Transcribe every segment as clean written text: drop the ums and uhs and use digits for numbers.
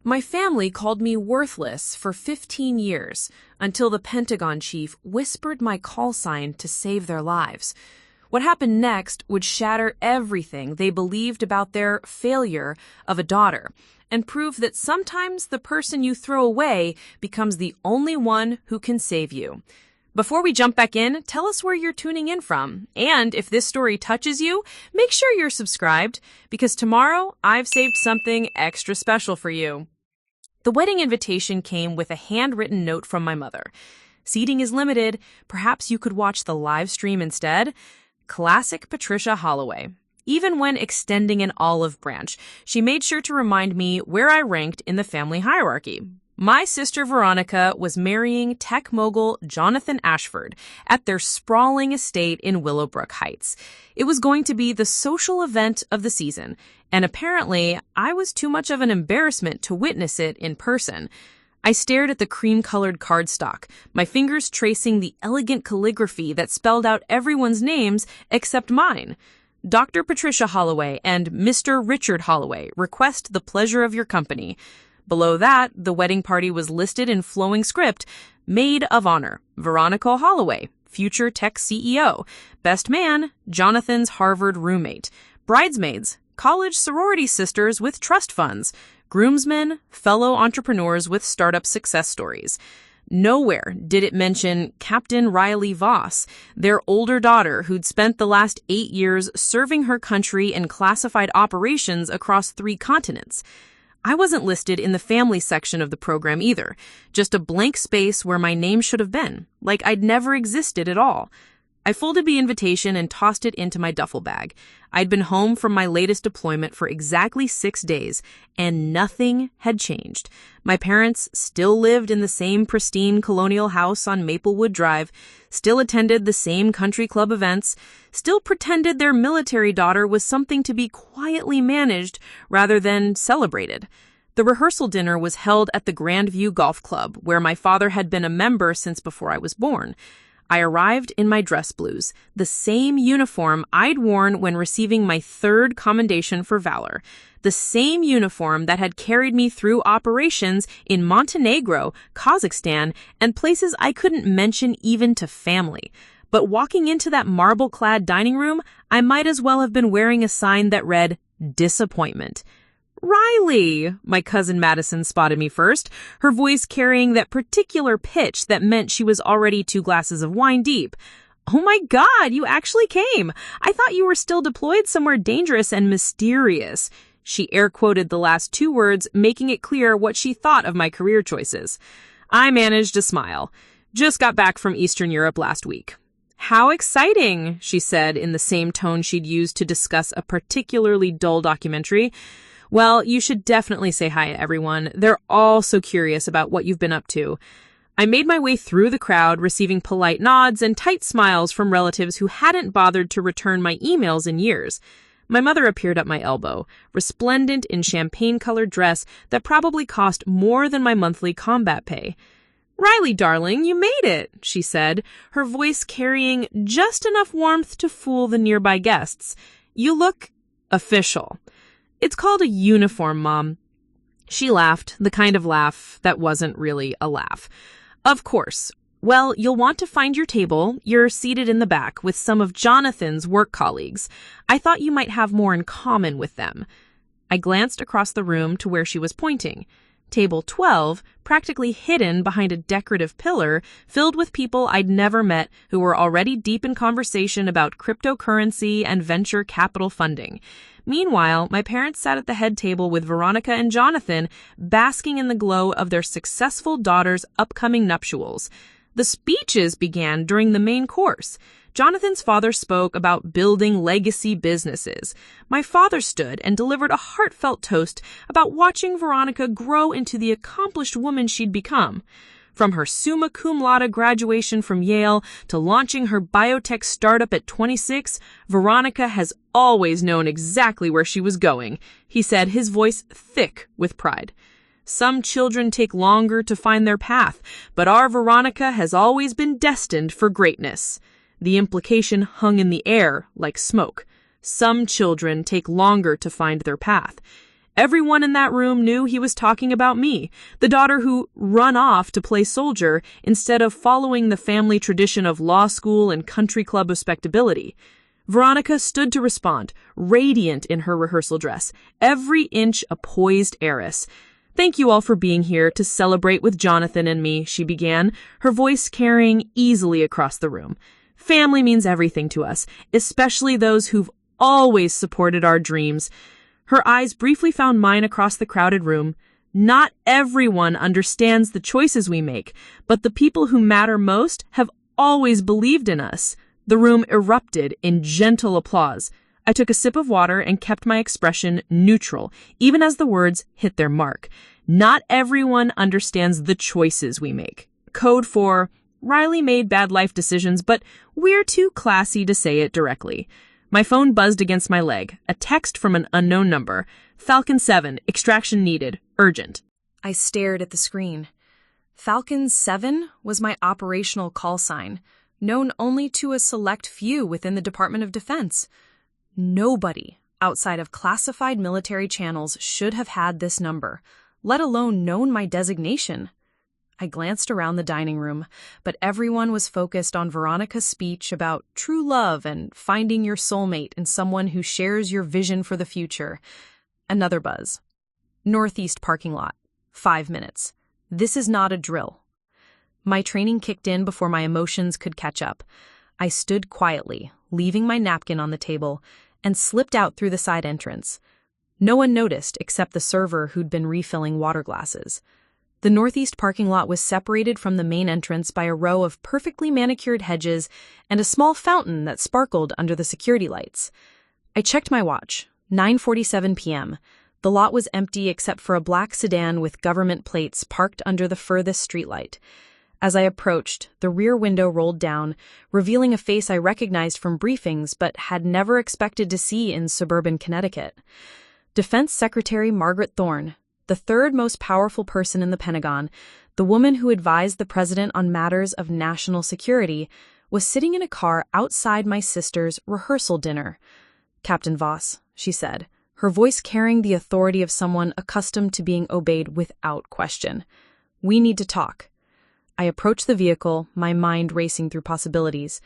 My family called me worthless for 15 years until the Pentagon Chief whispered my call sign to save their lives. What happened next would shatter everything they believed about their failure of a daughter and prove that sometimes the person you throw away becomes the only one who can save you. Before we jump back in, tell us where you're tuning in from. And if this story touches you, make sure you're subscribed because tomorrow I've saved something extra special for you. The wedding invitation came with a handwritten note from my mother. Seating is limited. Perhaps you could watch the live stream instead. Classic Patricia Holloway. Even when extending an olive branch, she made sure to remind me where I ranked in the family hierarchy. My sister Veronica was marrying tech mogul Jonathan Ashford at their sprawling estate in Willowbrook Heights. It was going to be the social event of the season, and apparently I was too much of an embarrassment to witness it in person. I stared at the cream-colored cardstock, my fingers tracing the elegant calligraphy that spelled out everyone's names except mine. Dr. Patricia Holloway and Mr. Richard Holloway request the pleasure of your company. Below that, the wedding party was listed in flowing script. Maid of honor, Veronica Holloway, future tech CEO. Best man, Jonathan's Harvard roommate. Bridesmaids, college sorority sisters with trust funds. Groomsmen, fellow entrepreneurs with startup success stories. Nowhere did it mention Captain Riley Voss, their older daughter who'd spent the last 8 years serving her country in classified operations across 3 continents. I wasn't listed in the family section of the program either, just a blank space where my name should have been, like I'd never existed at all. I folded the invitation and tossed it into my duffel bag. I'd been home from my latest deployment for exactly 6 days, and nothing had changed. My parents still lived in the same pristine colonial house on Maplewood Drive, still attended the same country club events, still pretended their military daughter was something to be quietly managed rather than celebrated. The rehearsal dinner was held at the Grandview Golf Club, where my father had been a member since before I was born. I arrived in my dress blues, the same uniform I'd worn when receiving my 3rd commendation for valor, the same uniform that had carried me through operations in Montenegro, Kazakhstan, and places I couldn't mention even to family. But walking into that marble-clad dining room, I might as well have been wearing a sign that read, "Disappointment." "Riley," my cousin Madison spotted me first, her voice carrying that particular pitch that meant she was already 2 glasses of wine deep. "Oh my God, you actually came. I thought you were still deployed somewhere dangerous and mysterious." She air-quoted the last 2 words, making it clear what she thought of my career choices. I managed a smile. "Just got back from Eastern Europe last week." "How exciting," she said in the same tone she'd used to discuss a particularly dull documentary. "Well, you should definitely say hi to everyone. They're all so curious about what you've been up to." I made my way through the crowd, receiving polite nods and tight smiles from relatives who hadn't bothered to return my emails in years. My mother appeared at my elbow, resplendent in champagne-colored dress that probably cost more than my monthly combat pay. "Riley, darling, you made it," she said, her voice carrying just enough warmth to fool the nearby guests. "You look official." "It's called a uniform, Mom." She laughed, the kind of laugh that wasn't really a laugh. "Of course. Well, you'll want to find your table. You're seated in the back with some of Jonathan's work colleagues. I thought you might have more in common with them." I glanced across the room to where she was pointing. Table 12, practically hidden behind a decorative pillar, filled with people I'd never met who were already deep in conversation about cryptocurrency and venture capital funding. Meanwhile, my parents sat at the head table with Veronica and Jonathan, basking in the glow of their successful daughter's upcoming nuptials. The speeches began during the main course. Jonathan's father spoke about building legacy businesses. My father stood and delivered a heartfelt toast about watching Veronica grow into the accomplished woman she'd become. From her summa cum laude graduation from Yale to launching her biotech startup at 26, Veronica has always known exactly where she was going, he said, his voice thick with pride. "Some children take longer to find their path, but our Veronica has always been destined for greatness." The implication hung in the air like smoke. Some children take longer to find their path. Everyone in that room knew he was talking about me, the daughter who run off to play soldier instead of following the family tradition of law school and country club respectability. Veronica stood to respond, radiant in her rehearsal dress, every inch a poised heiress. "Thank you all for being here to celebrate with Jonathan and me," she began, her voice carrying easily across the room. "Family means everything to us, especially those who've always supported our dreams." Her eyes briefly found mine across the crowded room. "Not everyone understands the choices we make, but the people who matter most have always believed in us." The room erupted in gentle applause. I took a sip of water and kept my expression neutral, even as the words hit their mark. Not everyone understands the choices we make. Code for, Riley made bad life decisions, but we're too classy to say it directly. My phone buzzed against my leg, a text from an unknown number. "Falcon 7, extraction needed, urgent." I stared at the screen. Falcon 7 was my operational call sign, known only to a select few within the Department of Defense. Nobody outside of classified military channels should have had this number, let alone known my designation. I glanced around the dining room, but everyone was focused on Veronica's speech about true love and finding your soulmate in someone who shares your vision for the future. Another buzz. "Northeast parking lot. 5 minutes. This is not a drill." My training kicked in before my emotions could catch up. I stood quietly, leaving my napkin on the table, and slipped out through the side entrance. No one noticed except the server who'd been refilling water glasses. The northeast parking lot was separated from the main entrance by a row of perfectly manicured hedges and a small fountain that sparkled under the security lights. I checked my watch. 9:47 p.m. The lot was empty except for a black sedan with government plates parked under the furthest streetlight. As I approached, the rear window rolled down, revealing a face I recognized from briefings but had never expected to see in suburban Connecticut. Defense Secretary Margaret Thorne, the third most powerful person in the Pentagon, the woman who advised the president on matters of national security, was sitting in a car outside my sister's rehearsal dinner. "Captain Voss," she said, her voice carrying the authority of someone accustomed to being obeyed without question. "We need to talk." I approached the vehicle, my mind racing through possibilities.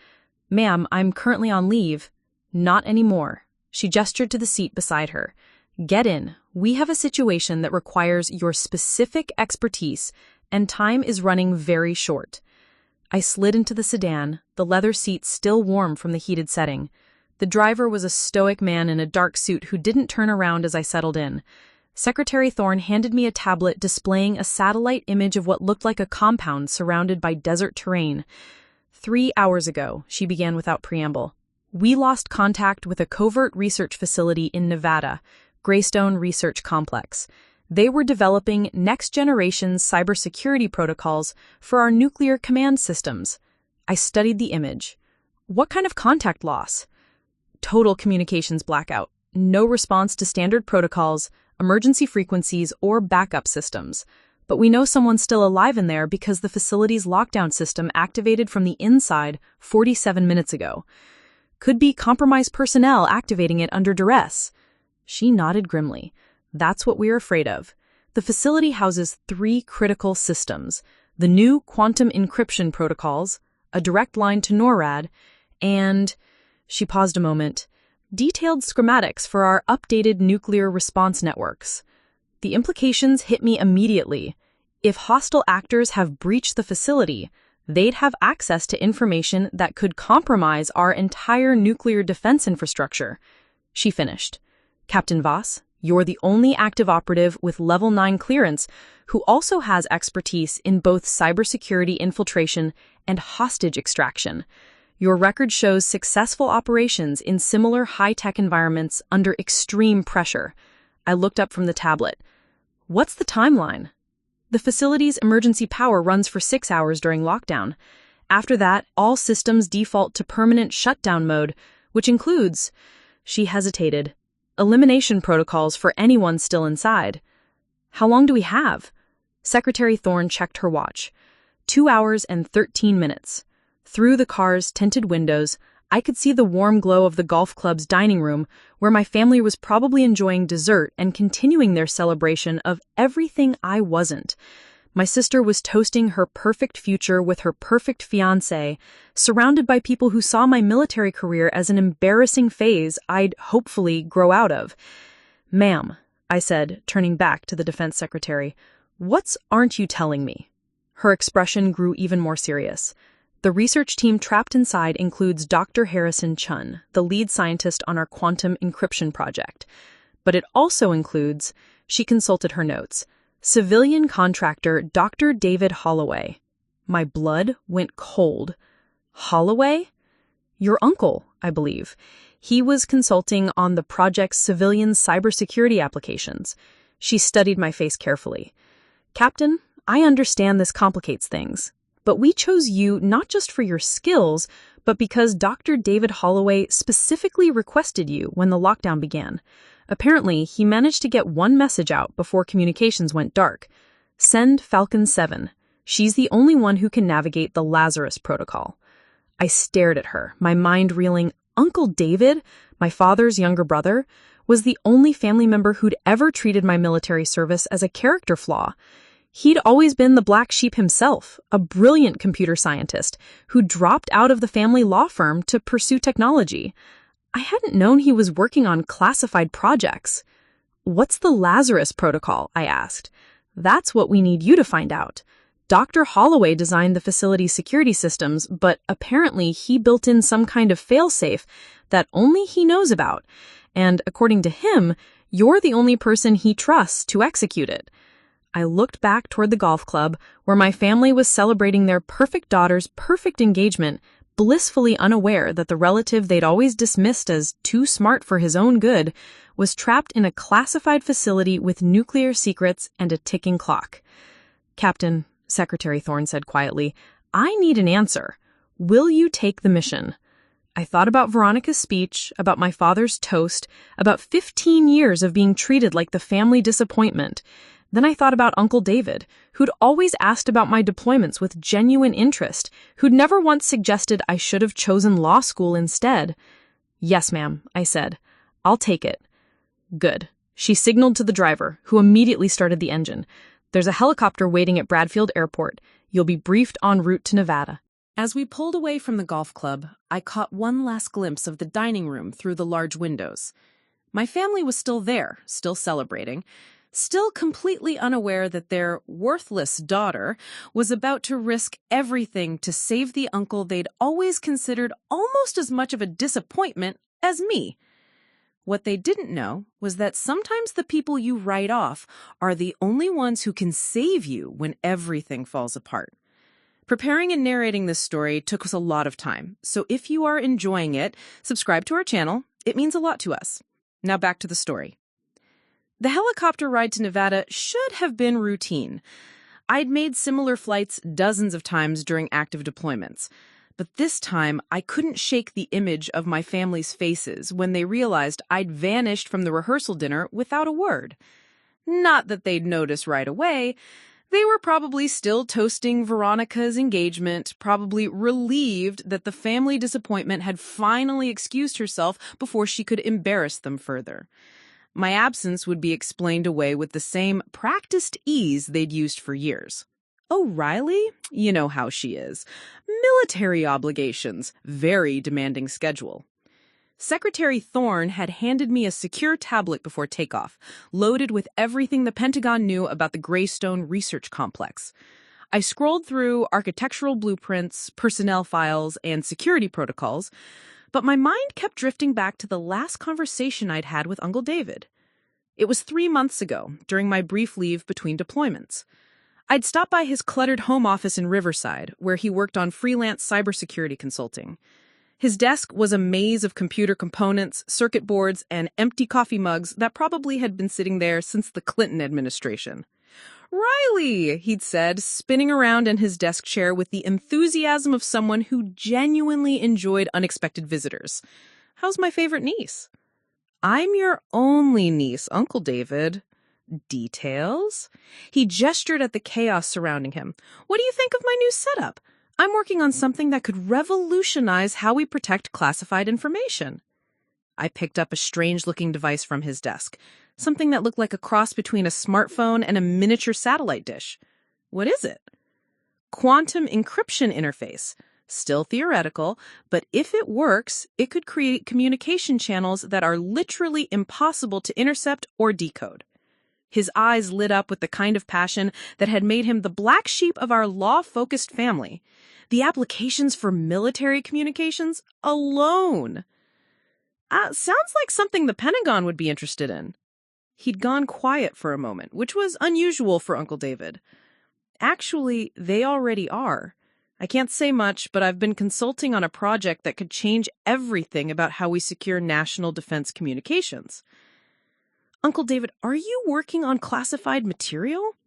"Ma'am, I'm currently on leave." "Not anymore." She gestured to the seat beside her. "Get in. We have a situation that requires your specific expertise, and time is running very short." I slid into the sedan, the leather seat still warm from the heated setting. The driver was a stoic man in a dark suit who didn't turn around as I settled in. Secretary Thorne handed me a tablet displaying a satellite image of what looked like a compound surrounded by desert terrain. 3 hours ago, she began without preamble, we lost contact with a covert research facility in Nevada, Greystone Research Complex. They were developing next-generation cybersecurity protocols for our nuclear command systems. I studied the image. What kind of contact loss? Total communications blackout. No response to standard protocols, emergency frequencies, or backup systems. But we know someone's still alive in there because the facility's lockdown system activated from the inside 47 minutes ago. Could be compromised personnel activating it under duress. She nodded grimly. That's what we're afraid of. The facility houses 3 critical systems: the new quantum encryption protocols, a direct line to NORAD, and, she paused a moment, detailed schematics for our updated nuclear response networks. The implications hit me immediately. If hostile actors have breached the facility, they'd have access to information that could compromise our entire nuclear defense infrastructure. She finished. "Captain Voss, you're the only active operative with Level 9 clearance who also has expertise in both cybersecurity infiltration and hostage extraction. Your record shows successful operations in similar high-tech environments under extreme pressure." I looked up from the tablet. "What's the timeline?" "The facility's emergency power runs for 6 hours during lockdown. After that, all systems default to permanent shutdown mode, which includes," she hesitated, "elimination protocols for anyone still inside." "How long do we have?" Secretary Thorne checked her watch. 2 hours and 13 minutes. Through the car's tinted windows, I could see the warm glow of the golf club's dining room, where my family was probably enjoying dessert and continuing their celebration of everything I wasn't. My sister was toasting her perfect future with her perfect fiancé, surrounded by people who saw my military career as an embarrassing phase I'd hopefully grow out of. "Ma'am," I said, turning back to the defense secretary, "what's aren't you telling me?" Her expression grew even more serious. "The research team trapped inside includes Dr. Harrison Chun, the lead scientist on our quantum encryption project. But it also includes," she consulted her notes, "civilian contractor Dr. David Holloway." My blood went cold. "Holloway? Your uncle, I believe. He was consulting on the project's civilian cybersecurity applications." She studied my face carefully. "Captain, I understand this complicates things, but we chose you not just for your skills, but because Dr. David Holloway specifically requested you when the lockdown began. Apparently, he managed to get one message out before communications went dark. Send Falcon 7. She's the only one who can navigate the Lazarus protocol." I stared at her, my mind reeling. Uncle David, my father's younger brother, was the only family member who'd ever treated my military service as a character flaw. He'd always been the black sheep himself, a brilliant computer scientist who dropped out of the family law firm to pursue technology. I hadn't known he was working on classified projects. "What's the Lazarus protocol?" I asked. "That's what we need you to find out. Dr. Holloway designed the facility's security systems, but apparently he built in some kind of failsafe that only he knows about. And according to him, you're the only person he trusts to execute it." I looked back toward the golf club, where my family was celebrating their perfect daughter's perfect engagement, blissfully unaware that the relative they'd always dismissed as too smart for his own good was trapped in a classified facility with nuclear secrets and a ticking clock. "Captain," Secretary Thorne said quietly, "I need an answer. Will you take the mission?" I thought about Veronica's speech, about my father's toast, about 15 years of being treated like the family disappointment. Then I thought about Uncle David, who'd always asked about my deployments with genuine interest, who'd never once suggested I should have chosen law school instead. "Yes, ma'am," I said. "I'll take it." "Good." She signaled to the driver, who immediately started the engine. "There's a helicopter waiting at Bradfield Airport. You'll be briefed en route to Nevada." As we pulled away from the golf club, I caught one last glimpse of the dining room through the large windows. My family was still there, still celebrating, still completely unaware that their worthless daughter was about to risk everything to save the uncle they'd always considered almost as much of a disappointment as me. What they didn't know was that sometimes the people you write off are the only ones who can save you when everything falls apart. Preparing and narrating this story took us a lot of time, so if you are enjoying it, subscribe to our channel. It means a lot to us. Now back to the story. The helicopter ride to Nevada should have been routine. I'd made similar flights dozens of times during active deployments. But this time, I couldn't shake the image of my family's faces when they realized I'd vanished from the rehearsal dinner without a word. Not that they'd notice right away. They were probably still toasting Veronica's engagement, probably relieved that the family disappointment had finally excused herself before she could embarrass them further. My absence would be explained away with the same practiced ease they'd used for years. "Oh, Riley? You know how she is. Military obligations, very demanding schedule." Secretary Thorne had handed me a secure tablet before takeoff, loaded with everything the Pentagon knew about the Greystone Research Complex. I scrolled through architectural blueprints, personnel files, and security protocols, but my mind kept drifting back to the last conversation I'd had with Uncle David. It was 3 months ago, during my brief leave between deployments. I'd stopped by his cluttered home office in Riverside, where he worked on freelance cybersecurity consulting. His desk was a maze of computer components, circuit boards, and empty coffee mugs that probably had been sitting there since the Clinton administration. "Riley," he'd said, spinning around in his desk chair with the enthusiasm of someone who genuinely enjoyed unexpected visitors. "How's my favorite niece?" "I'm your only niece, Uncle David." "Details?" He gestured at the chaos surrounding him. "What do you think of my new setup? I'm working on something that could revolutionize how we protect classified information. I picked up a strange-looking device from his desk, something that looked like a cross between a smartphone and a miniature satellite dish. What is it? Quantum encryption interface. Still theoretical, but if it works, it could create communication channels that are literally impossible to intercept or decode. His eyes lit up with the kind of passion that had made him the black sheep of our law-focused family. The applications for military communications alone. Sounds like something the Pentagon would be interested in. He'd gone quiet for a moment, which was unusual for Uncle David. Actually, they already are. I can't say much, but I've been consulting on a project that could change everything about how we secure national defense communications. Uncle David, are you working on classified material?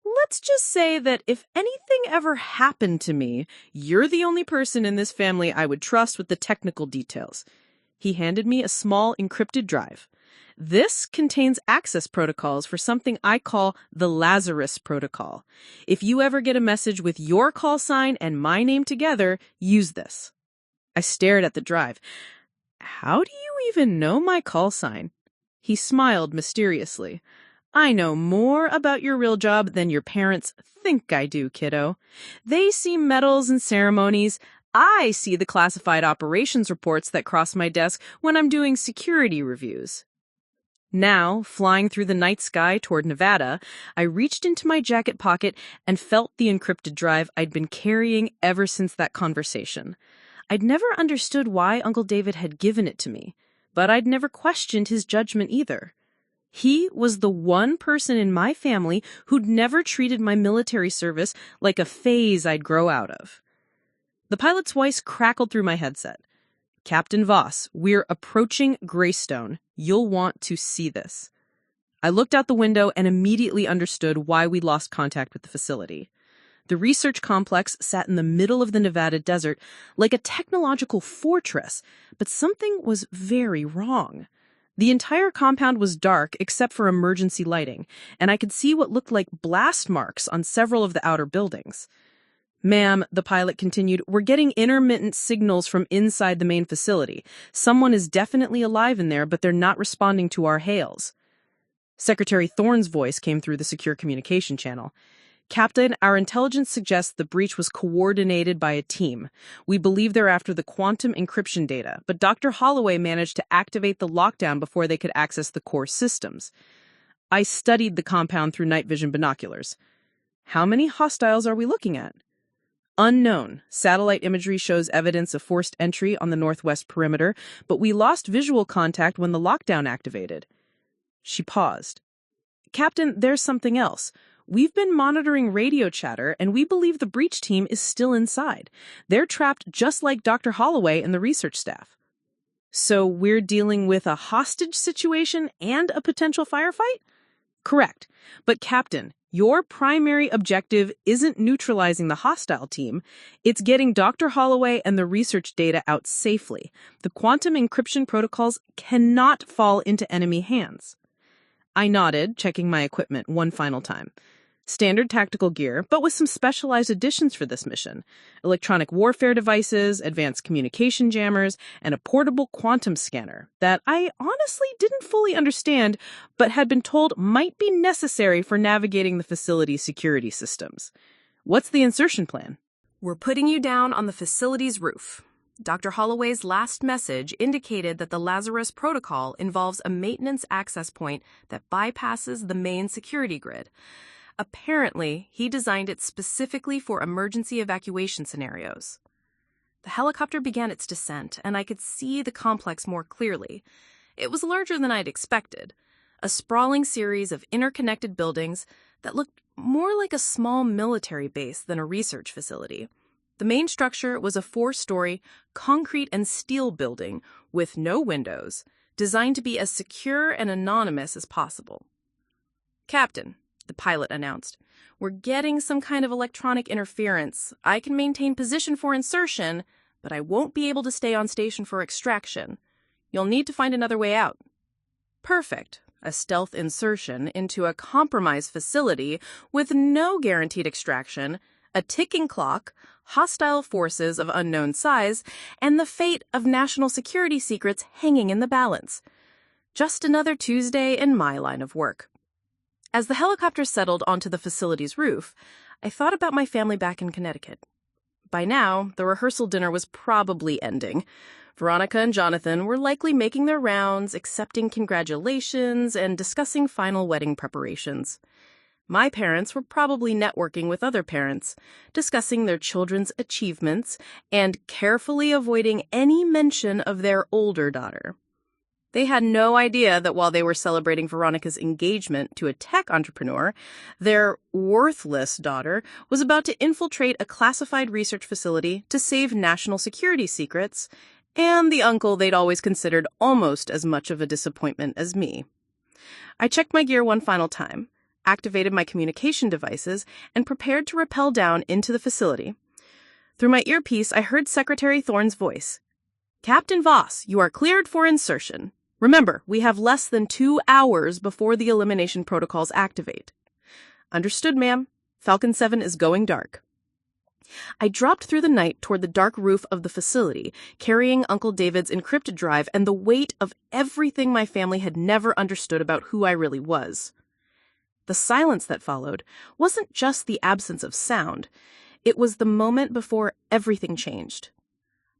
Let's just say that if anything ever happened to me, you're the only person in this family I would trust with the technical details. He handed me a small encrypted drive. This contains access protocols for something I call the Lazarus Protocol. If you ever get a message with your call sign and my name together, use this. I stared at the drive. How do you even know my call sign? He smiled mysteriously. I know more about your real job than your parents think I do, kiddo. They see medals and ceremonies. I see the classified operations reports that cross my desk when I'm doing security reviews. Now, flying through the night sky toward Nevada, I reached into my jacket pocket and felt the encrypted drive I'd been carrying ever since that conversation. I'd never understood why Uncle David had given it to me, but I'd never questioned his judgment either. He was the one person in my family who'd never treated my military service like a phase I'd grow out of. The pilot's voice crackled through my headset. Captain Voss, we're approaching Greystone. You'll want to see this. I looked out the window and immediately understood why we lost contact with the facility. The research complex sat in the middle of the Nevada desert like a technological fortress, but something was very wrong. The entire compound was dark except for emergency lighting, and I could see what looked like blast marks on several of the outer buildings. Ma'am, the pilot continued, we're getting intermittent signals from inside the main facility. Someone is definitely alive in there, but they're not responding to our hails. Secretary Thorne's voice came through the secure communication channel. Captain, our intelligence suggests the breach was coordinated by a team. We believe they're after the quantum encryption data, but Dr. Holloway managed to activate the lockdown before they could access the core systems. I studied the compound through night vision binoculars. How many hostiles are we looking at? Unknown. Satellite imagery shows evidence of forced entry on the northwest perimeter, but we lost visual contact when the lockdown activated. She paused. Captain, there's something else. We've been monitoring radio chatter, and we believe the breach team is still inside. They're trapped just like Dr. Holloway and the research staff. So we're dealing with a hostage situation and a potential firefight? Correct. But Captain, your primary objective isn't neutralizing the hostile team. It's getting Dr. Holloway and the research data out safely. The quantum encryption protocols cannot fall into enemy hands. I nodded, checking my equipment one final time. Standard tactical gear, but with some specialized additions for this mission. Electronic warfare devices, advanced communication jammers, and a portable quantum scanner that I honestly didn't fully understand, but had been told might be necessary for navigating the facility's security systems. What's the insertion plan? We're putting you down on the facility's roof. Dr. Holloway's last message indicated that the Lazarus Protocol involves a maintenance access point that bypasses the main security grid. Apparently, he designed it specifically for emergency evacuation scenarios. The helicopter began its descent, and I could see the complex more clearly. It was larger than I'd expected, a sprawling series of interconnected buildings that looked more like a small military base than a research facility. The main structure was a 4-story, concrete and steel building with no windows, designed to be as secure and anonymous as possible. Captain, the pilot announced, we're getting some kind of electronic interference. I can maintain position for insertion, but I won't be able to stay on station for extraction. You'll need to find another way out. Perfect. A stealth insertion into a compromised facility with no guaranteed extraction. a ticking clock, hostile forces of unknown size, and the fate of national security secrets hanging in the balance. Just another Tuesday in my line of work. As the helicopter settled onto the facility's roof, I thought about my family back in Connecticut. By now, the rehearsal dinner was probably ending. Veronica and Jonathan were likely making their rounds, accepting congratulations, and discussing final wedding preparations. My parents were probably networking with other parents, discussing their children's achievements, and carefully avoiding any mention of their older daughter. They had no idea that while they were celebrating Veronica's engagement to a tech entrepreneur, their worthless daughter was about to infiltrate a classified research facility to save national security secrets, and the uncle they'd always considered almost as much of a disappointment as me. I checked my gear one final time, activated my communication devices, and prepared to rappel down into the facility. Through my earpiece, I heard Secretary Thorne's voice. "Captain Voss, you are cleared for insertion. Remember, we have less than 2 hours before the elimination protocols activate." "Understood, ma'am. Falcon 7 is going dark." I dropped through the night toward the dark roof of the facility, carrying Uncle David's encrypted drive and the weight of everything my family had never understood about who I really was. The silence that followed wasn't just the absence of sound. It was the moment before everything changed.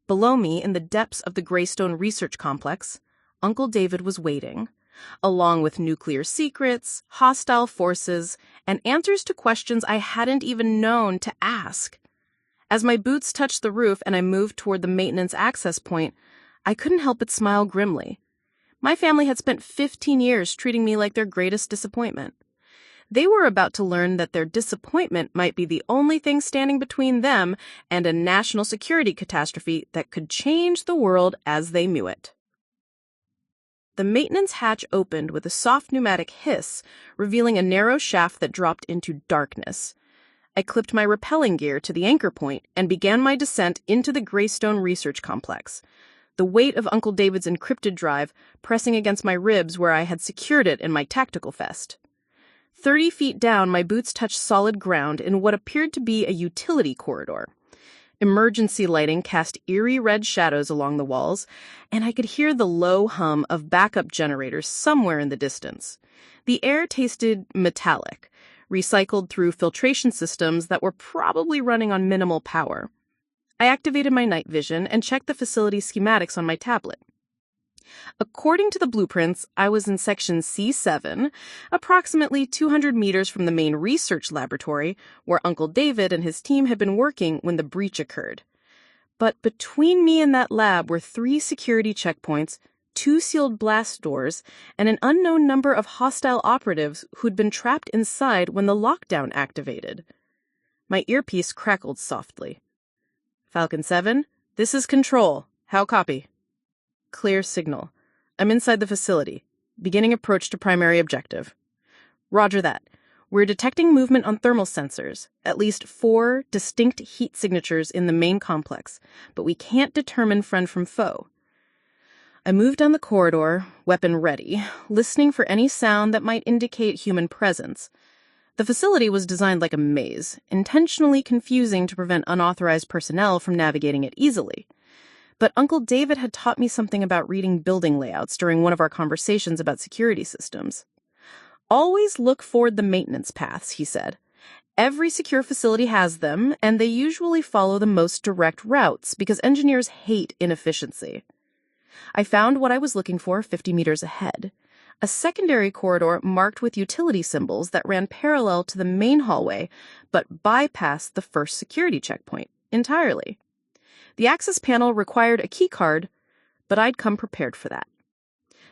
Below me, in the depths of the Greystone Research Complex, Uncle David was waiting, along with nuclear secrets, hostile forces, and answers to questions I hadn't even known to ask. As my boots touched the roof and I moved toward the maintenance access point, I couldn't help but smile grimly. My family had spent 15 years treating me like their greatest disappointment. They were about to learn that their disappointment might be the only thing standing between them and a national security catastrophe that could change the world as they knew it. The maintenance hatch opened with a soft pneumatic hiss, revealing a narrow shaft that dropped into darkness. I clipped my rappelling gear to the anchor point and began my descent into the Greystone Research Complex, the weight of Uncle David's encrypted drive pressing against my ribs where I had secured it in my tactical vest. 30 feet down, my boots touched solid ground in what appeared to be a utility corridor. Emergency lighting cast eerie red shadows along the walls, and I could hear the low hum of backup generators somewhere in the distance. The air tasted metallic, recycled through filtration systems that were probably running on minimal power. I activated my night vision and checked the facility schematics on my tablet. According to the blueprints, I was in Section C7, approximately 200 meters from the main research laboratory, where Uncle David and his team had been working when the breach occurred. But between me and that lab were 3 security checkpoints, 2 sealed blast doors, and an unknown number of hostile operatives who'd been trapped inside when the lockdown activated. My earpiece crackled softly. "Falcon 7, this is Control. How copy?" "Clear signal. I'm inside the facility. Beginning approach to primary objective." "Roger that. We're detecting movement on thermal sensors, at least 4 distinct heat signatures in the main complex, but we can't determine friend from foe." I moved down the corridor, weapon ready, listening for any sound that might indicate human presence. The facility was designed like a maze, intentionally confusing to prevent unauthorized personnel from navigating it easily. But Uncle David had taught me something about reading building layouts during one of our conversations about security systems. "Always look for the maintenance paths," he said. "Every secure facility has them, and they usually follow the most direct routes because engineers hate inefficiency." I found what I was looking for 50 meters ahead, a secondary corridor marked with utility symbols that ran parallel to the main hallway but bypassed the first security checkpoint entirely. The access panel required a key card, but I'd come prepared for that.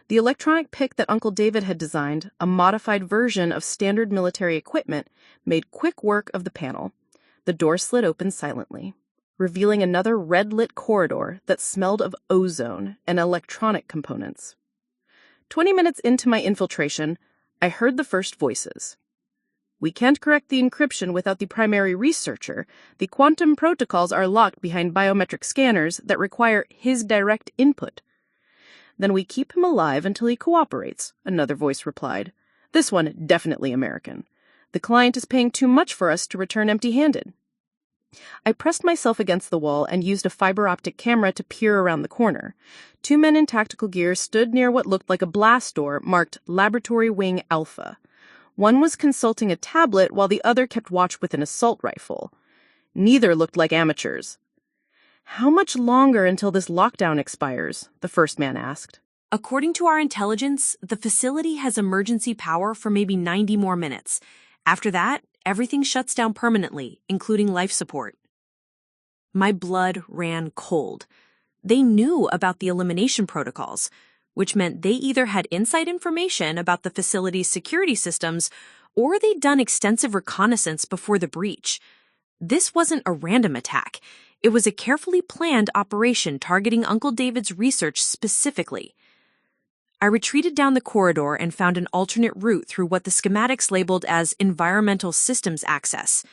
The electronic pick that Uncle David had designed, a modified version of standard military equipment, made quick work of the panel. The door slid open silently, revealing another red-lit corridor that smelled of ozone and electronic components. 20 minutes into my infiltration, I heard the first voices. "We can't correct the encryption without the primary researcher. The quantum protocols are locked behind biometric scanners that require his direct input." "Then we keep him alive until he cooperates," another voice replied. "This one definitely American. The client is paying too much for us to return empty-handed." I pressed myself against the wall and used a fiber optic camera to peer around the corner. 2 men in tactical gear stood near what looked like a blast door marked Laboratory Wing Alpha. One was consulting a tablet while the other kept watch with an assault rifle. Neither looked like amateurs. "How much longer until this lockdown expires?" the first man asked. According to our intelligence, the facility has emergency power for maybe 90 more minutes. After that, everything shuts down permanently, including life support. My blood ran cold. They knew about the elimination protocols, which meant they either had inside information about the facility's security systems or they'd done extensive reconnaissance before the breach. This wasn't a random attack. It was a carefully planned operation targeting Uncle David's research specifically. I retreated down the corridor and found an alternate route through what the schematics labeled as environmental systems access.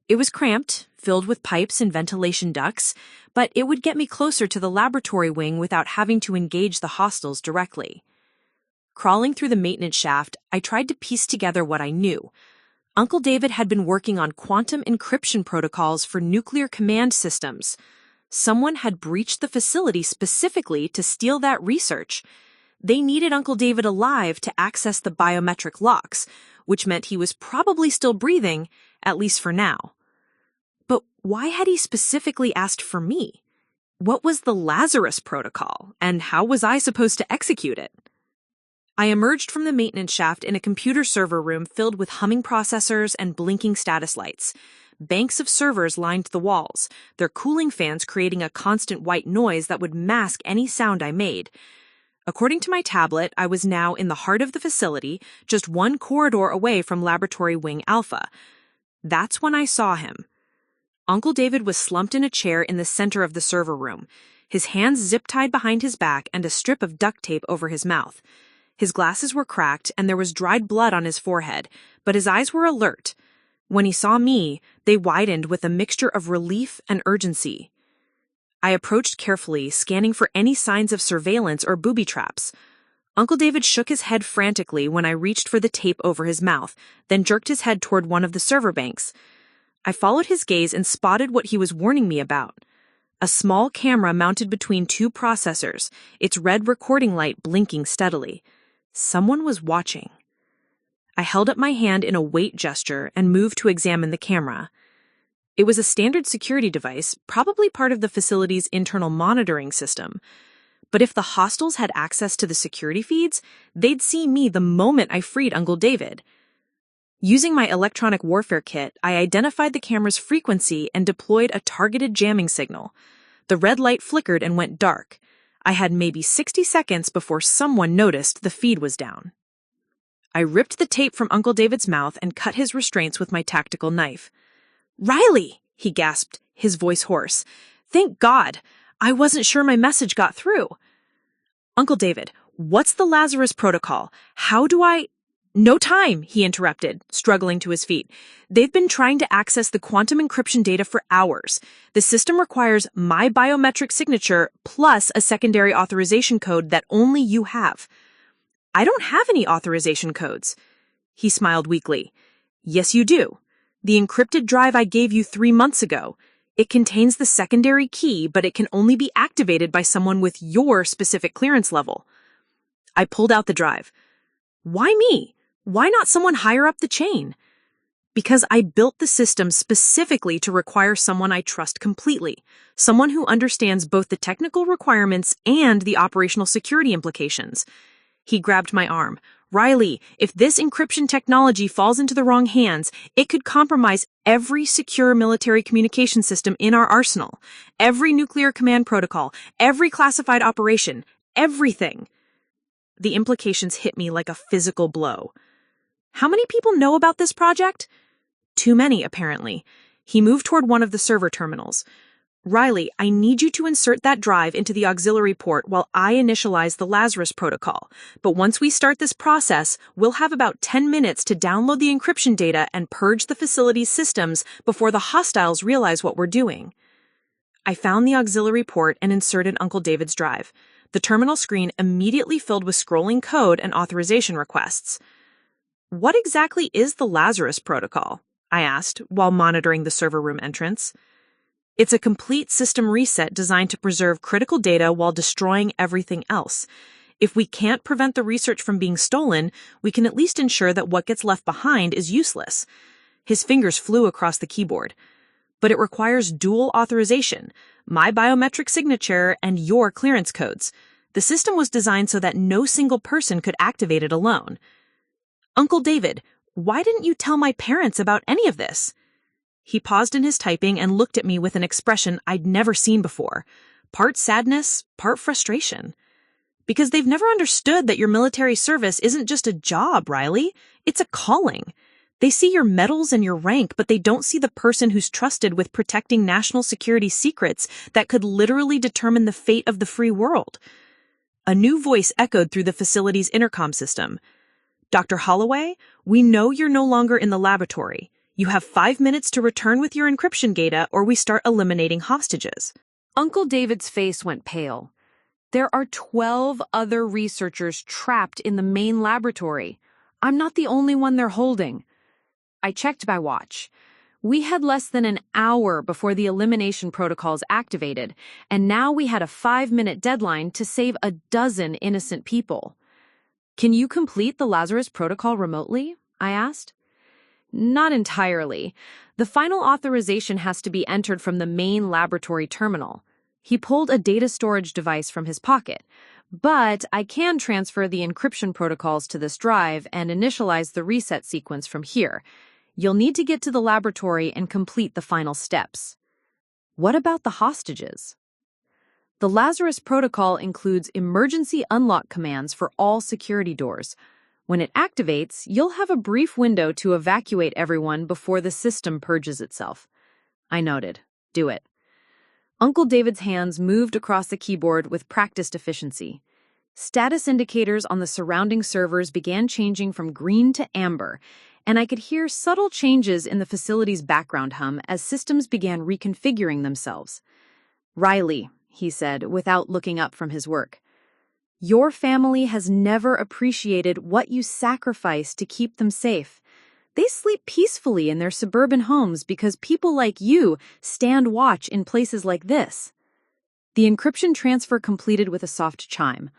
It was cramped, filled with pipes and ventilation ducts, but it would get me closer to the laboratory wing without having to engage the hostiles directly. Crawling through the maintenance shaft, I tried to piece together what I knew. Uncle David had been working on quantum encryption protocols for nuclear command systems. Someone had breached the facility specifically to steal that research. They needed Uncle David alive to access the biometric locks, which meant he was probably still breathing, at least for now. But why had he specifically asked for me? What was the Lazarus Protocol, and how was I supposed to execute it? I emerged from the maintenance shaft in a computer server room filled with humming processors and blinking status lights. Banks of servers lined the walls, their cooling fans creating a constant white noise that would mask any sound I made. According to my tablet, I was now in the heart of the facility, just one corridor away from Laboratory Wing Alpha. That's when I saw him. Uncle David was slumped in a chair in the center of the server room, his hands zip-tied behind his back and a strip of duct tape over his mouth. His glasses were cracked and there was dried blood on his forehead, but his eyes were alert. When he saw me, they widened with a mixture of relief and urgency. I approached carefully, scanning for any signs of surveillance or booby traps. Uncle David shook his head frantically when I reached for the tape over his mouth, then jerked his head toward one of the server banks. I followed his gaze and spotted what he was warning me about. A small camera mounted between two processors, its red recording light blinking steadily. Someone was watching. I held up my hand in a wait gesture and moved to examine the camera. It was a standard security device, probably part of the facility's internal monitoring system. But if the hostiles had access to the security feeds, they'd see me the moment I freed Uncle David. Using my electronic warfare kit, I identified the camera's frequency and deployed a targeted jamming signal. The red light flickered and went dark. I had maybe 60 seconds before someone noticed the feed was down. I ripped the tape from Uncle David's mouth and cut his restraints with my tactical knife. "Riley!" he gasped, his voice hoarse. "Thank God! I wasn't sure my message got through." "Uncle David, what's the Lazarus Protocol? How do I—" "No time," he interrupted, struggling to his feet. "They've been trying to access the quantum encryption data for hours. The system requires my biometric signature plus a secondary authorization code that only you have." "I don't have any authorization codes." He smiled weakly. "Yes, you do. The encrypted drive I gave you 3 months ago. It contains the secondary key, but it can only be activated by someone with your specific clearance level." I pulled out the drive. "Why me? Why not someone higher up the chain?" "Because I built the system specifically to require someone I trust completely, someone who understands both the technical requirements and the operational security implications." He grabbed my arm. "Riley, if this encryption technology falls into the wrong hands, it could compromise every secure military communication system in our arsenal, every nuclear command protocol, every classified operation, everything." The implications hit me like a physical blow. "How many people know about this project?" "Too many, apparently." He moved toward one of the server terminals. "Riley, I need you to insert that drive into the auxiliary port while I initialize the Lazarus Protocol. But once we start this process, we'll have about 10 minutes to download the encryption data and purge the facility's systems before the hostiles realize what we're doing." I found the auxiliary port and inserted Uncle David's drive. The terminal screen immediately filled with scrolling code and authorization requests. "What exactly is the Lazarus Protocol?" I asked while monitoring the server room entrance. It's a complete system reset designed to preserve critical data while destroying everything else. If we can't prevent the research from being stolen, we can at least ensure that what gets left behind is useless. His fingers flew across the keyboard. But it requires dual authorization, my biometric signature and your clearance codes. The system was designed so that no single person could activate it alone. Uncle David, why didn't you tell my parents about any of this? He paused in his typing and looked at me with an expression I'd never seen before, part sadness, part frustration. Because they've never understood that your military service isn't just a job, Riley. It's a calling. They see your medals and your rank, but they don't see the person who's trusted with protecting national security secrets that could literally determine the fate of the free world. A new voice echoed through the facility's intercom system. Dr. Holloway, we know you're no longer in the laboratory. You have 5 minutes to return with your encryption data or we start eliminating hostages. Uncle David's face went pale. There are 12 other researchers trapped in the main laboratory. I'm not the only one they're holding. I checked my watch. We had less than an hour before the elimination protocols activated, and now we had a 5-minute deadline to save a dozen innocent people. Can you complete the Lazarus protocol remotely? I asked. Not entirely. The final authorization has to be entered from the main laboratory terminal. He pulled a data storage device from his pocket. But I can transfer the encryption protocols to this drive and initialize the reset sequence from here. You'll need to get to the laboratory and complete the final steps. What about the hostages? The Lazarus protocol includes emergency unlock commands for all security doors. When it activates, you'll have a brief window to evacuate everyone before the system purges itself. I nodded. Do it. Uncle David's hands moved across the keyboard with practiced efficiency. Status indicators on the surrounding servers began changing from green to amber, and I could hear subtle changes in the facility's background hum as systems began reconfiguring themselves. Riley, he said, without looking up from his work, your family has never appreciated what you sacrificed to keep them safe. They sleep peacefully in their suburban homes because people like you stand watch in places like this. The encryption transfer completed with a soft chime.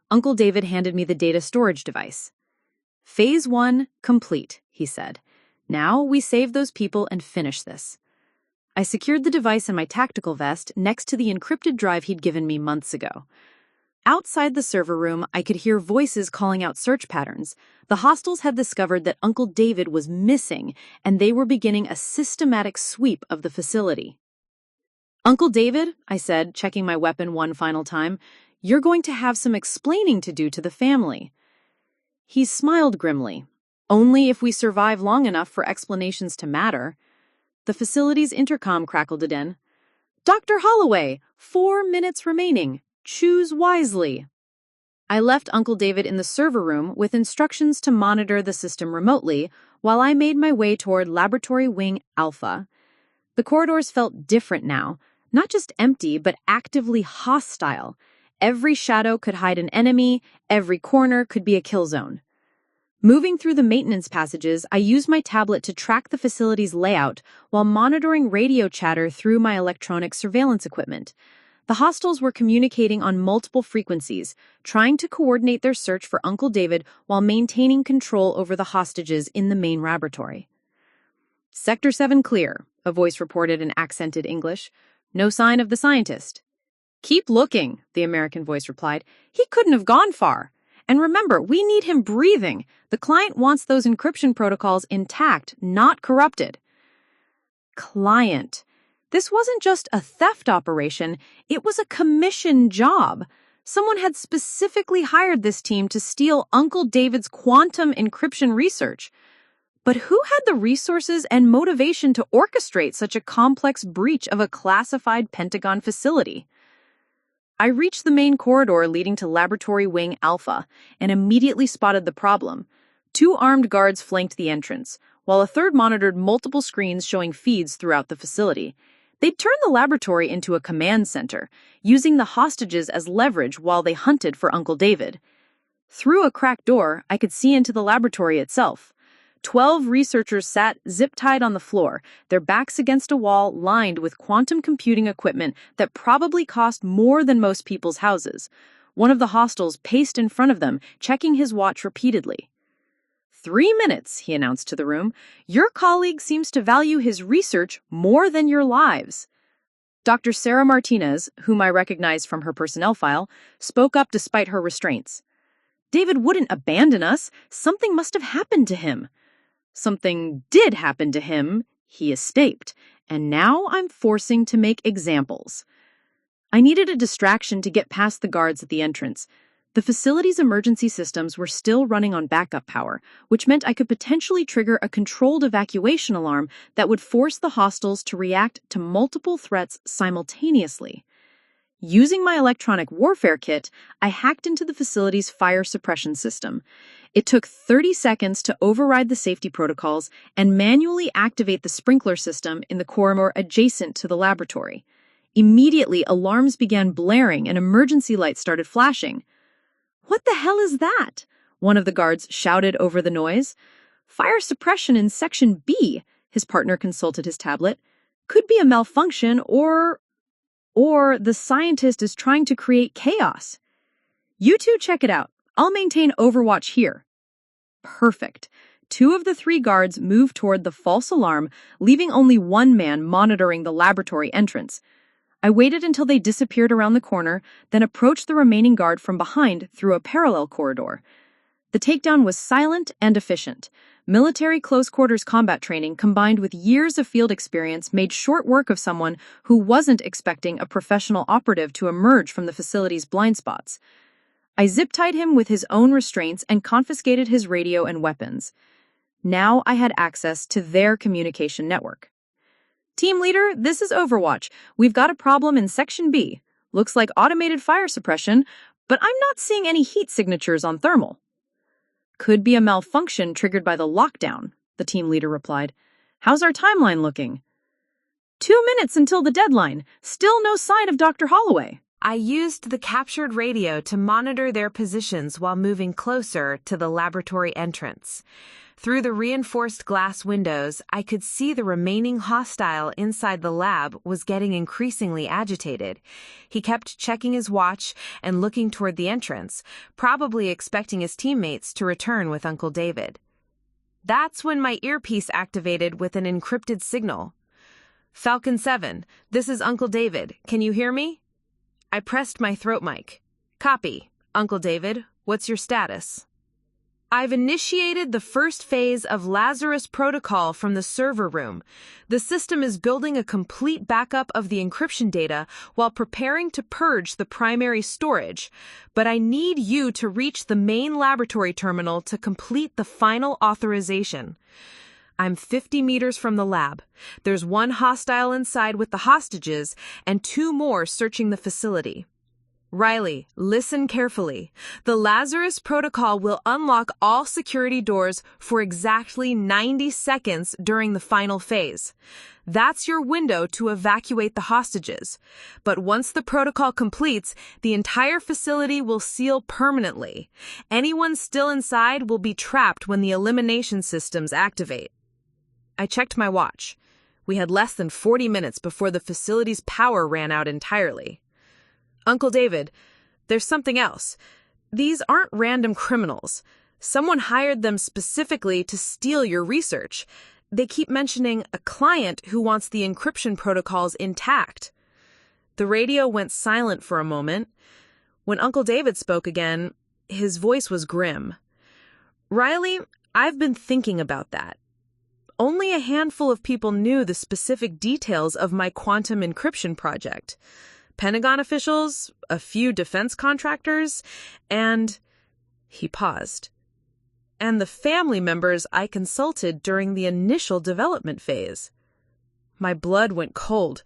Uncle David handed me the data storage device. Phase 1 complete, he said. Now we save those people and finish this. I secured the device in my tactical vest next to the encrypted drive he'd given me months ago. Outside the server room, I could hear voices calling out search patterns. The hostiles had discovered that Uncle David was missing, and they were beginning a systematic sweep of the facility. Uncle David, I said, checking my weapon one final time, you're going to have some explaining to do to the family. He smiled grimly. Only if we survive long enough for explanations to matter. The facility's intercom crackled again. Dr. Holloway, 4 minutes remaining. Choose wisely. I left Uncle David in the server room with instructions to monitor the system remotely while I made my way toward Laboratory Wing Alpha. The corridors felt different now, not just empty, but actively hostile. Every shadow could hide an enemy, every corner could be a kill zone. Moving through the maintenance passages, I used my tablet to track the facility's layout while monitoring radio chatter through my electronic surveillance equipment. The hostiles were communicating on multiple frequencies, trying to coordinate their search for Uncle David while maintaining control over the hostages in the main laboratory. Sector 7 clear, a voice reported in accented English. No sign of the scientist. Keep looking, the American voice replied. He couldn't have gone far. And remember, we need him breathing. The client wants those encryption protocols intact, not corrupted. Client. This wasn't just a theft operation, it was a commission job. Someone had specifically hired this team to steal Uncle David's quantum encryption research. But who had the resources and motivation to orchestrate such a complex breach of a classified Pentagon facility? I reached the main corridor leading to Laboratory Wing Alpha and immediately spotted the problem. 2 armed guards flanked the entrance, while a third monitored multiple screens showing feeds throughout the facility. They'd turned the laboratory into a command center, using the hostages as leverage while they hunted for Uncle David. Through a cracked door, I could see into the laboratory itself. 12 researchers sat zip-tied on the floor, their backs against a wall lined with quantum computing equipment that probably cost more than most people's houses. One of the hostiles paced in front of them, checking his watch repeatedly. 3 minutes, he announced to the room. Your colleague seems to value his research more than your lives. Dr. Sarah Martinez, whom I recognized from her personnel file, spoke up despite her restraints. David wouldn't abandon us. Something must have happened to him. Something did happen to him. He escaped. And now I'm forcing to make examples. I needed a distraction to get past the guards at the entrance. The facility's emergency systems were still running on backup power, which meant I could potentially trigger a controlled evacuation alarm that would force the hostiles to react to multiple threats simultaneously. Using my electronic warfare kit, I hacked into the facility's fire suppression system. It took 30 seconds to override the safety protocols and manually activate the sprinkler system in the corridor adjacent to the laboratory. Immediately, alarms began blaring and emergency lights started flashing. "What the hell is that?" one of the guards shouted over the noise. "Fire suppression in Section B," his partner consulted his tablet. "Could be a malfunction or the scientist is trying to create chaos. You two check it out. I'll maintain overwatch here." Perfect. 2 of the 3 guards moved toward the false alarm, leaving only 1 man monitoring the laboratory entrance. I waited until they disappeared around the corner, then approached the remaining guard from behind through a parallel corridor. The takedown was silent and efficient. Military close-quarters combat training combined with years of field experience made short work of someone who wasn't expecting a professional operative to emerge from the facility's blind spots. I zip-tied him with his own restraints and confiscated his radio and weapons. Now I had access to their communication network. "Team leader, this is Overwatch. We've got a problem in Section B. Looks like automated fire suppression, but I'm not seeing any heat signatures on thermal." "Could be a malfunction triggered by the lockdown," the team leader replied. "How's our timeline looking?" 2 minutes until the deadline. Still no sign of Dr. Holloway." I used the captured radio to monitor their positions while moving closer to the laboratory entrance. Through the reinforced glass windows, I could see the remaining hostile inside the lab was getting increasingly agitated. He kept checking his watch and looking toward the entrance, probably expecting his teammates to return with Uncle David. That's when my earpiece activated with an encrypted signal. "Falcon 7, this is Uncle David. Can you hear me?" I pressed my throat mic. "Copy. Uncle David, what's your status?" "I've initiated the first phase of Lazarus Protocol from the server room. The system is building a complete backup of the encryption data while preparing to purge the primary storage. But I need you to reach the main laboratory terminal to complete the final authorization. I'm 50 meters from the lab. There's 1 hostile inside with the hostages and 2 more searching the facility. Riley, listen carefully. The Lazarus Protocol will unlock all security doors for exactly 90 seconds during the final phase. That's your window to evacuate the hostages. But once the protocol completes, the entire facility will seal permanently. Anyone still inside will be trapped when the elimination systems activate." I checked my watch. We had less than 40 minutes before the facility's power ran out entirely. "Uncle David, there's something else. These aren't random criminals. Someone hired them specifically to steal your research. They keep mentioning a client who wants the encryption protocols intact." The radio went silent for a moment. When Uncle David spoke again, his voice was grim. "Riley, I've been thinking about that. Only a handful of people knew the specific details of my quantum encryption project. Pentagon officials, a few defense contractors, and..." He paused. "And the family members I consulted during the initial development phase." My blood went cold.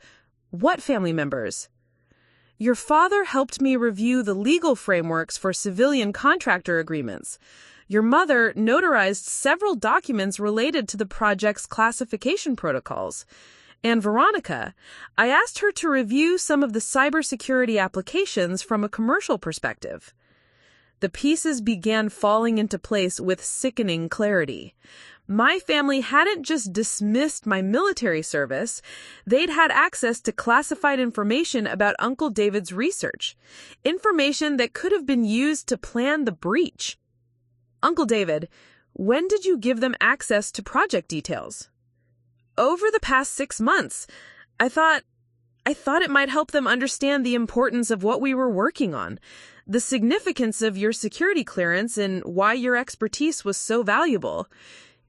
"What family members?" "Your father helped me review the legal frameworks for civilian contractor agreements. Your mother notarized several documents related to the project's classification protocols. And Veronica, I asked her to review some of the cybersecurity applications from a commercial perspective." The pieces began falling into place with sickening clarity. My family hadn't just dismissed my military service, they'd had access to classified information about Uncle David's research, information that could have been used to plan the breach. Uncle David, when did you give them access to project details? Over the past 6 months. I thought it might help them understand the importance of what we were working on, the significance of your security clearance, and why your expertise was so valuable.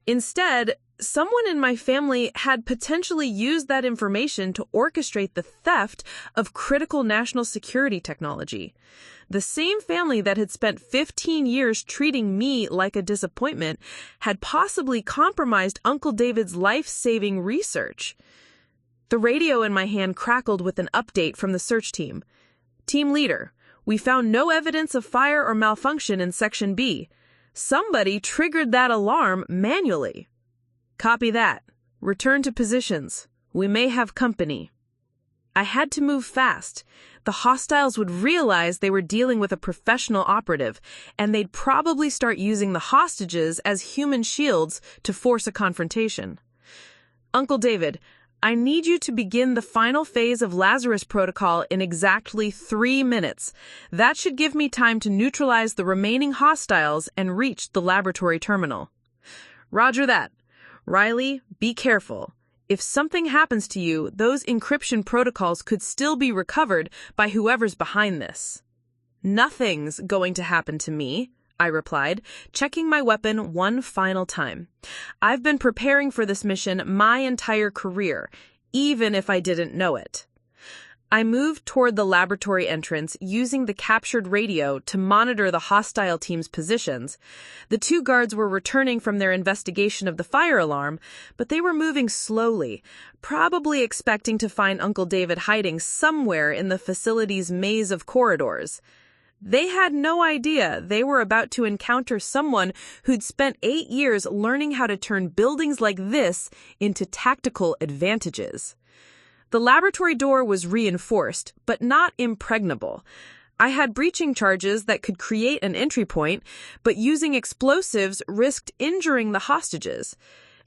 Instead, someone in my family had potentially used that information to orchestrate the theft of critical national security technology. The same family that had spent 15 years treating me like a disappointment had possibly compromised Uncle David's life-saving research. The radio in my hand crackled with an update from the search team. Team leader, we found no evidence of fire or malfunction in Section B. Somebody triggered that alarm manually. Copy that. Return to positions. We may have company. I had to move fast. The hostiles would realize they were dealing with a professional operative, and they'd probably start using the hostages as human shields to force a confrontation. Uncle David, I need you to begin the final phase of Lazarus Protocol in exactly 3 minutes. That should give me time to neutralize the remaining hostiles and reach the laboratory terminal. Roger that. Riley, be careful. If something happens to you, those encryption protocols could still be recovered by whoever's behind this. Nothing's going to happen to me, I replied, checking my weapon one final time. I've been preparing for this mission my entire career, even if I didn't know it. I moved toward the laboratory entrance using the captured radio to monitor the hostile team's positions. The 2 guards were returning from their investigation of the fire alarm, but they were moving slowly, probably expecting to find Uncle David hiding somewhere in the facility's maze of corridors. They had no idea they were about to encounter someone who'd spent 8 years learning how to turn buildings like this into tactical advantages. The laboratory door was reinforced, but not impregnable. I had breaching charges that could create an entry point, but using explosives risked injuring the hostages.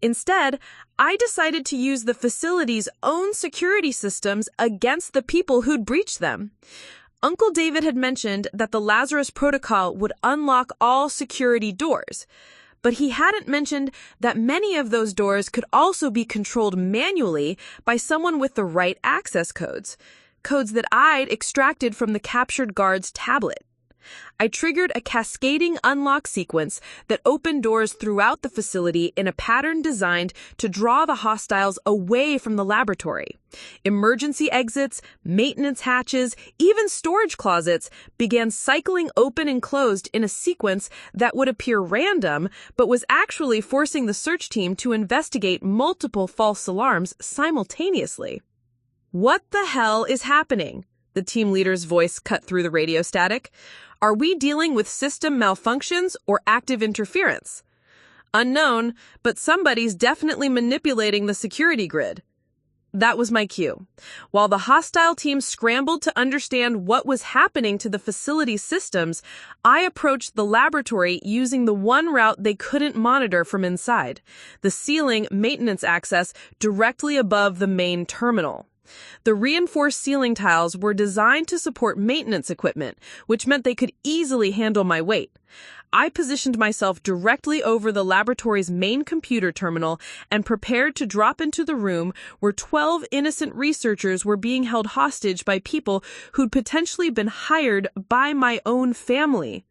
Instead, I decided to use the facility's own security systems against the people who'd breached them. Uncle David had mentioned that the Lazarus Protocol would unlock all security doors, but he hadn't mentioned that many of those doors could also be controlled manually by someone with the right access codes that I'd extracted from the captured guard's tablet. I triggered a cascading unlock sequence that opened doors throughout the facility in a pattern designed to draw the hostiles away from the laboratory. Emergency exits, maintenance hatches, even storage closets began cycling open and closed in a sequence that would appear random, but was actually forcing the search team to investigate multiple false alarms simultaneously. What the hell is happening? The team leader's voice cut through the radio static. Are we dealing with system malfunctions or active interference? Unknown, but somebody's definitely manipulating the security grid. That was my cue. While the hostile team scrambled to understand what was happening to the facility's systems, I approached the laboratory using the one route they couldn't monitor from inside, the ceiling maintenance access directly above the main terminal. The reinforced ceiling tiles were designed to support maintenance equipment, which meant they could easily handle my weight. I positioned myself directly over the laboratory's main computer terminal and prepared to drop into the room where 12 innocent researchers were being held hostage by people who'd potentially been hired by my own family.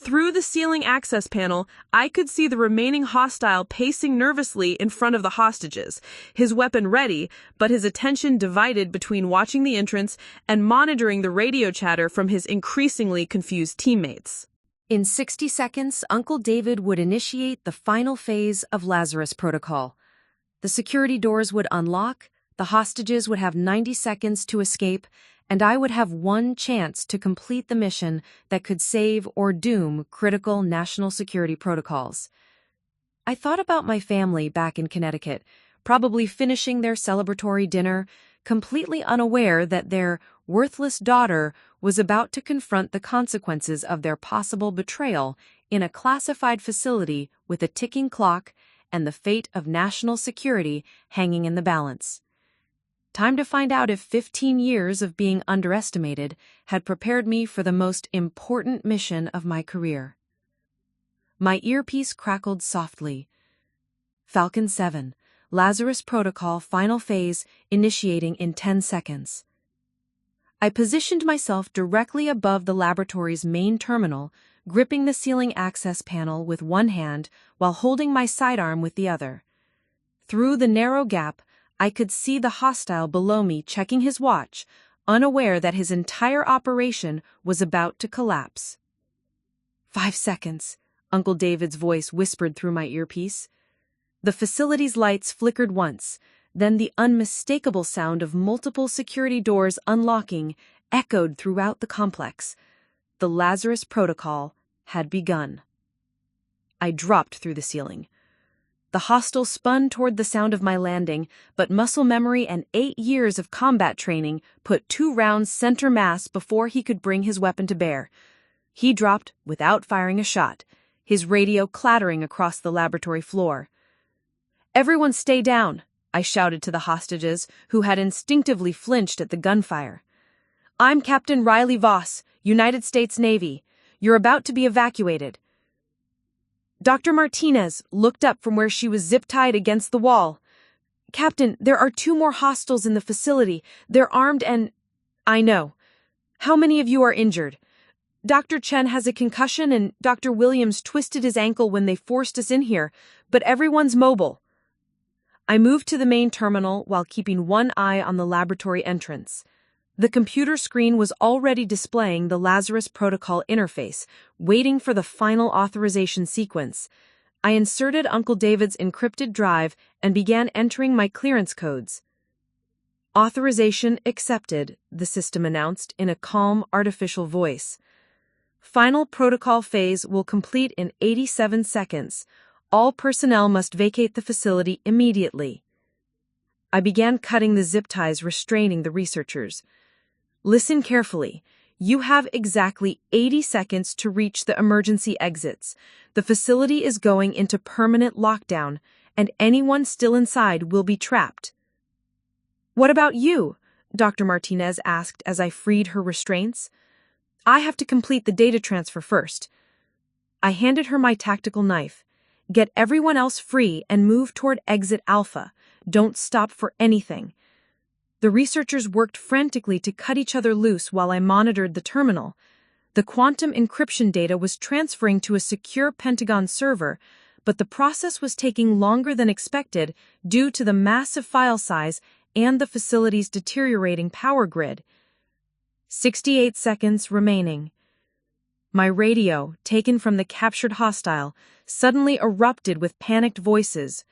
Through the ceiling access panel, I could see the remaining hostile pacing nervously in front of the hostages, his weapon ready, but his attention divided between watching the entrance and monitoring the radio chatter from his increasingly confused teammates. In 60 seconds, Uncle David would initiate the final phase of Lazarus Protocol. The security doors would unlock, the hostages would have 90 seconds to escape, and I would have one chance to complete the mission that could save or doom critical national security protocols. I thought about my family back in Connecticut, probably finishing their celebratory dinner, completely unaware that their worthless daughter was about to confront the consequences of their possible betrayal in a classified facility with a ticking clock and the fate of national security hanging in the balance. Time to find out if 15 years of being underestimated had prepared me for the most important mission of my career. My earpiece crackled softly. Falcon 7, Lazarus Protocol final phase initiating in 10 seconds. I positioned myself directly above the laboratory's main terminal, gripping the ceiling access panel with one hand while holding my sidearm with the other. Through the narrow gap, I could see the hostile below me checking his watch, unaware that his entire operation was about to collapse. 5 seconds, Uncle David's voice whispered through my earpiece. The facility's lights flickered once, then the unmistakable sound of multiple security doors unlocking echoed throughout the complex. The Lazarus Protocol had begun. I dropped through the ceiling. The hostile spun toward the sound of my landing, but muscle memory and 8 years of combat training put 2 rounds center mass before he could bring his weapon to bear. He dropped without firing a shot, his radio clattering across the laboratory floor. "Everyone stay down," I shouted to the hostages, who had instinctively flinched at the gunfire. "I'm Captain Riley Voss, United States Navy. You're about to be evacuated." Dr. Martinez looked up from where she was zip-tied against the wall. "Captain, there are 2 more hostiles in the facility. They're armed and—" "I know. How many of you are injured?" "Dr. Chen has a concussion and Dr. Williams twisted his ankle when they forced us in here, but everyone's mobile." I moved to the main terminal while keeping one eye on the laboratory entrance. The computer screen was already displaying the Lazarus Protocol interface, waiting for the final authorization sequence. I inserted Uncle David's encrypted drive and began entering my clearance codes. "Authorization accepted," the system announced in a calm, artificial voice. "Final protocol phase will complete in 87 seconds. All personnel must vacate the facility immediately." I began cutting the zip ties restraining the researchers. "Listen carefully. You have exactly 80 seconds to reach the emergency exits. The facility is going into permanent lockdown, and anyone still inside will be trapped." "What about you?" Dr. Martinez asked as I freed her restraints. "I have to complete the data transfer first." I handed her my tactical knife. "Get everyone else free and move toward exit Alpha. Don't stop for anything." The researchers worked frantically to cut each other loose while I monitored the terminal. The quantum encryption data was transferring to a secure Pentagon server, but the process was taking longer than expected due to the massive file size and the facility's deteriorating power grid. 68 seconds remaining. My radio, taken from the captured hostile, suddenly erupted with panicked voices.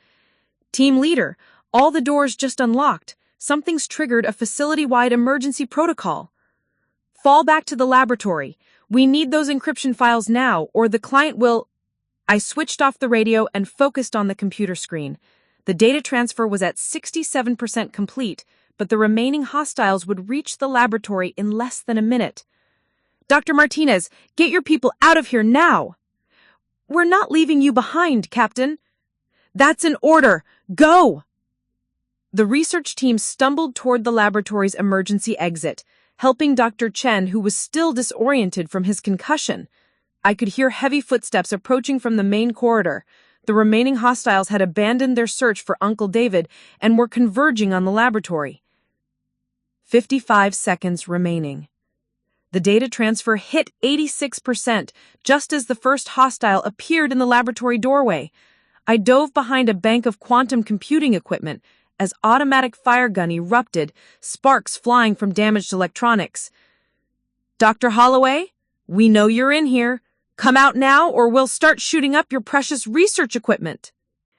"Team leader, all the doors just unlocked. Something's triggered a facility-wide emergency protocol. Fall back to the laboratory. We need those encryption files now, or the client will—" I switched off the radio and focused on the computer screen. The data transfer was at 67% complete, but the remaining hostiles would reach the laboratory in less than a minute. "Dr. Martinez, get your people out of here now!" "We're not leaving you behind, Captain." "That's an order. Go!" The research team stumbled toward the laboratory's emergency exit, helping Dr. Chen, who was still disoriented from his concussion. I could hear heavy footsteps approaching from the main corridor. The remaining hostiles had abandoned their search for Uncle David and were converging on the laboratory. 55 seconds remaining. The data transfer hit 86% just as the first hostile appeared in the laboratory doorway. I dove behind a bank of quantum computing equipment as automatic fire gun erupted, sparks flying from damaged electronics. "Dr. Holloway, we know you're in here. Come out now or we'll start shooting up your precious research equipment."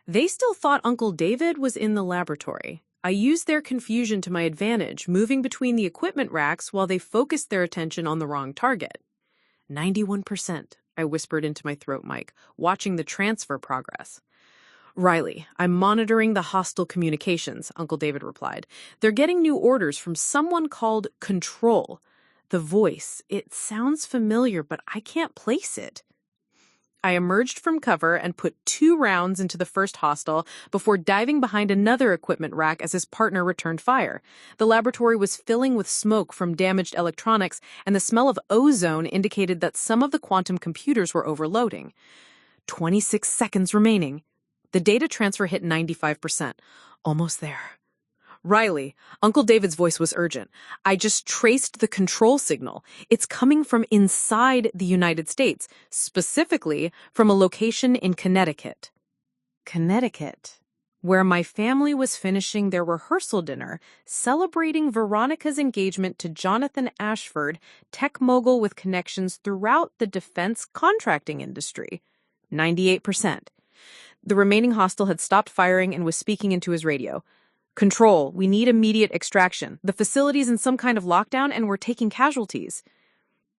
They still thought Uncle David was in the laboratory. I used their confusion to my advantage, moving between the equipment racks while they focused their attention on the wrong target. 91%, I whispered into my throat mic, watching the transfer progress. "Riley, I'm monitoring the hostile communications," Uncle David replied. "They're getting new orders from someone called Control. The voice, it sounds familiar, but I can't place it." I emerged from cover and put 2 rounds into the first hostile before diving behind another equipment rack as his partner returned fire. The laboratory was filling with smoke from damaged electronics, and the smell of ozone indicated that some of the quantum computers were overloading. 26 seconds remaining. The data transfer hit 95%. Almost there. Riley, Uncle David's voice was urgent. I just traced the control signal. It's coming from inside the United States, specifically from a location in Connecticut. Connecticut, where my family was finishing their rehearsal dinner, celebrating Veronica's engagement to Jonathan Ashford, tech mogul with connections throughout the defense contracting industry. 98%. The remaining hostile had stopped firing and was speaking into his radio. Control, we need immediate extraction. The facility's in some kind of lockdown and we're taking casualties.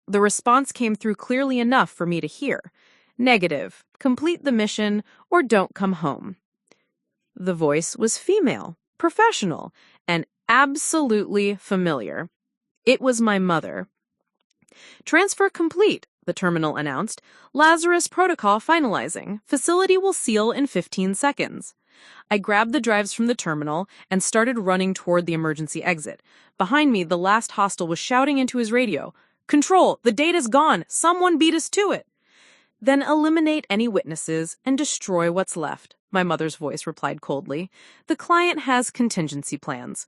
The response came through clearly enough for me to hear. Negative. Complete the mission or don't come home. The voice was female, professional, and absolutely familiar. It was my mother. Transfer complete, the terminal announced. Lazarus protocol finalizing. Facility will seal in 15 seconds. I grabbed the drives from the terminal and started running toward the emergency exit. Behind me, the last hostile was shouting into his radio, "Control, the data's gone. Someone beat us to it." "Then eliminate any witnesses and destroy what's left," my mother's voice replied coldly. "The client has contingency plans."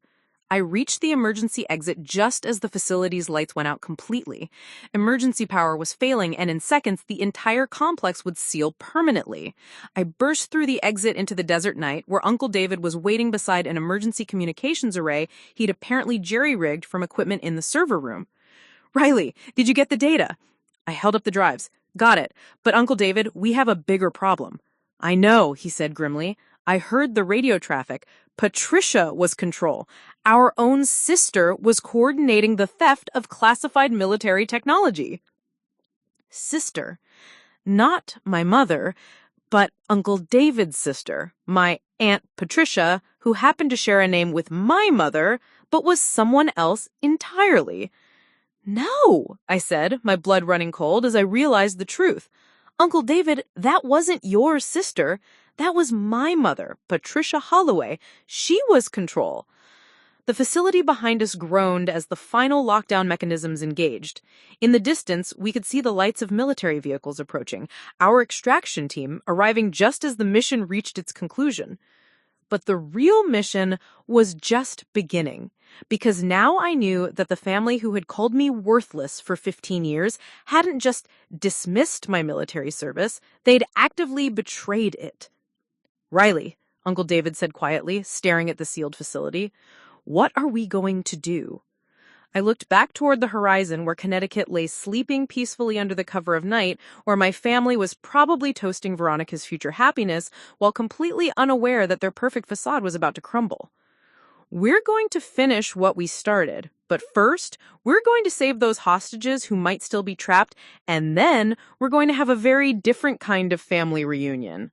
I reached the emergency exit just as the facility's lights went out completely. Emergency power was failing, and in seconds, the entire complex would seal permanently. I burst through the exit into the desert night, where Uncle David was waiting beside an emergency communications array he'd apparently jerry-rigged from equipment in the server room. "Riley, did you get the data?" I held up the drives. "Got it. But Uncle David, we have a bigger problem." "I know," he said grimly. "I heard the radio traffic. Patricia was control. Our own sister was coordinating the theft of classified military technology." Sister. Not my mother, but Uncle David's sister, my Aunt Patricia, who happened to share a name with my mother, but was someone else entirely. "No," I said, my blood running cold as I realized the truth. "Uncle David, that wasn't your sister. That was my mother, Patricia Holloway. She was control." The facility behind us groaned as the final lockdown mechanisms engaged. In the distance, we could see the lights of military vehicles approaching, our extraction team arriving just as the mission reached its conclusion. But the real mission was just beginning, because now I knew that the family who had called me worthless for 15 years hadn't just dismissed my military service, they'd actively betrayed it. "Riley," Uncle David said quietly, staring at the sealed facility, "what are we going to do?" I looked back toward the horizon where Connecticut lay sleeping peacefully under the cover of night, where my family was probably toasting Veronica's future happiness while completely unaware that their perfect facade was about to crumble. "We're going to finish what we started, but first, we're going to save those hostages who might still be trapped, and then we're going to have a very different kind of family reunion."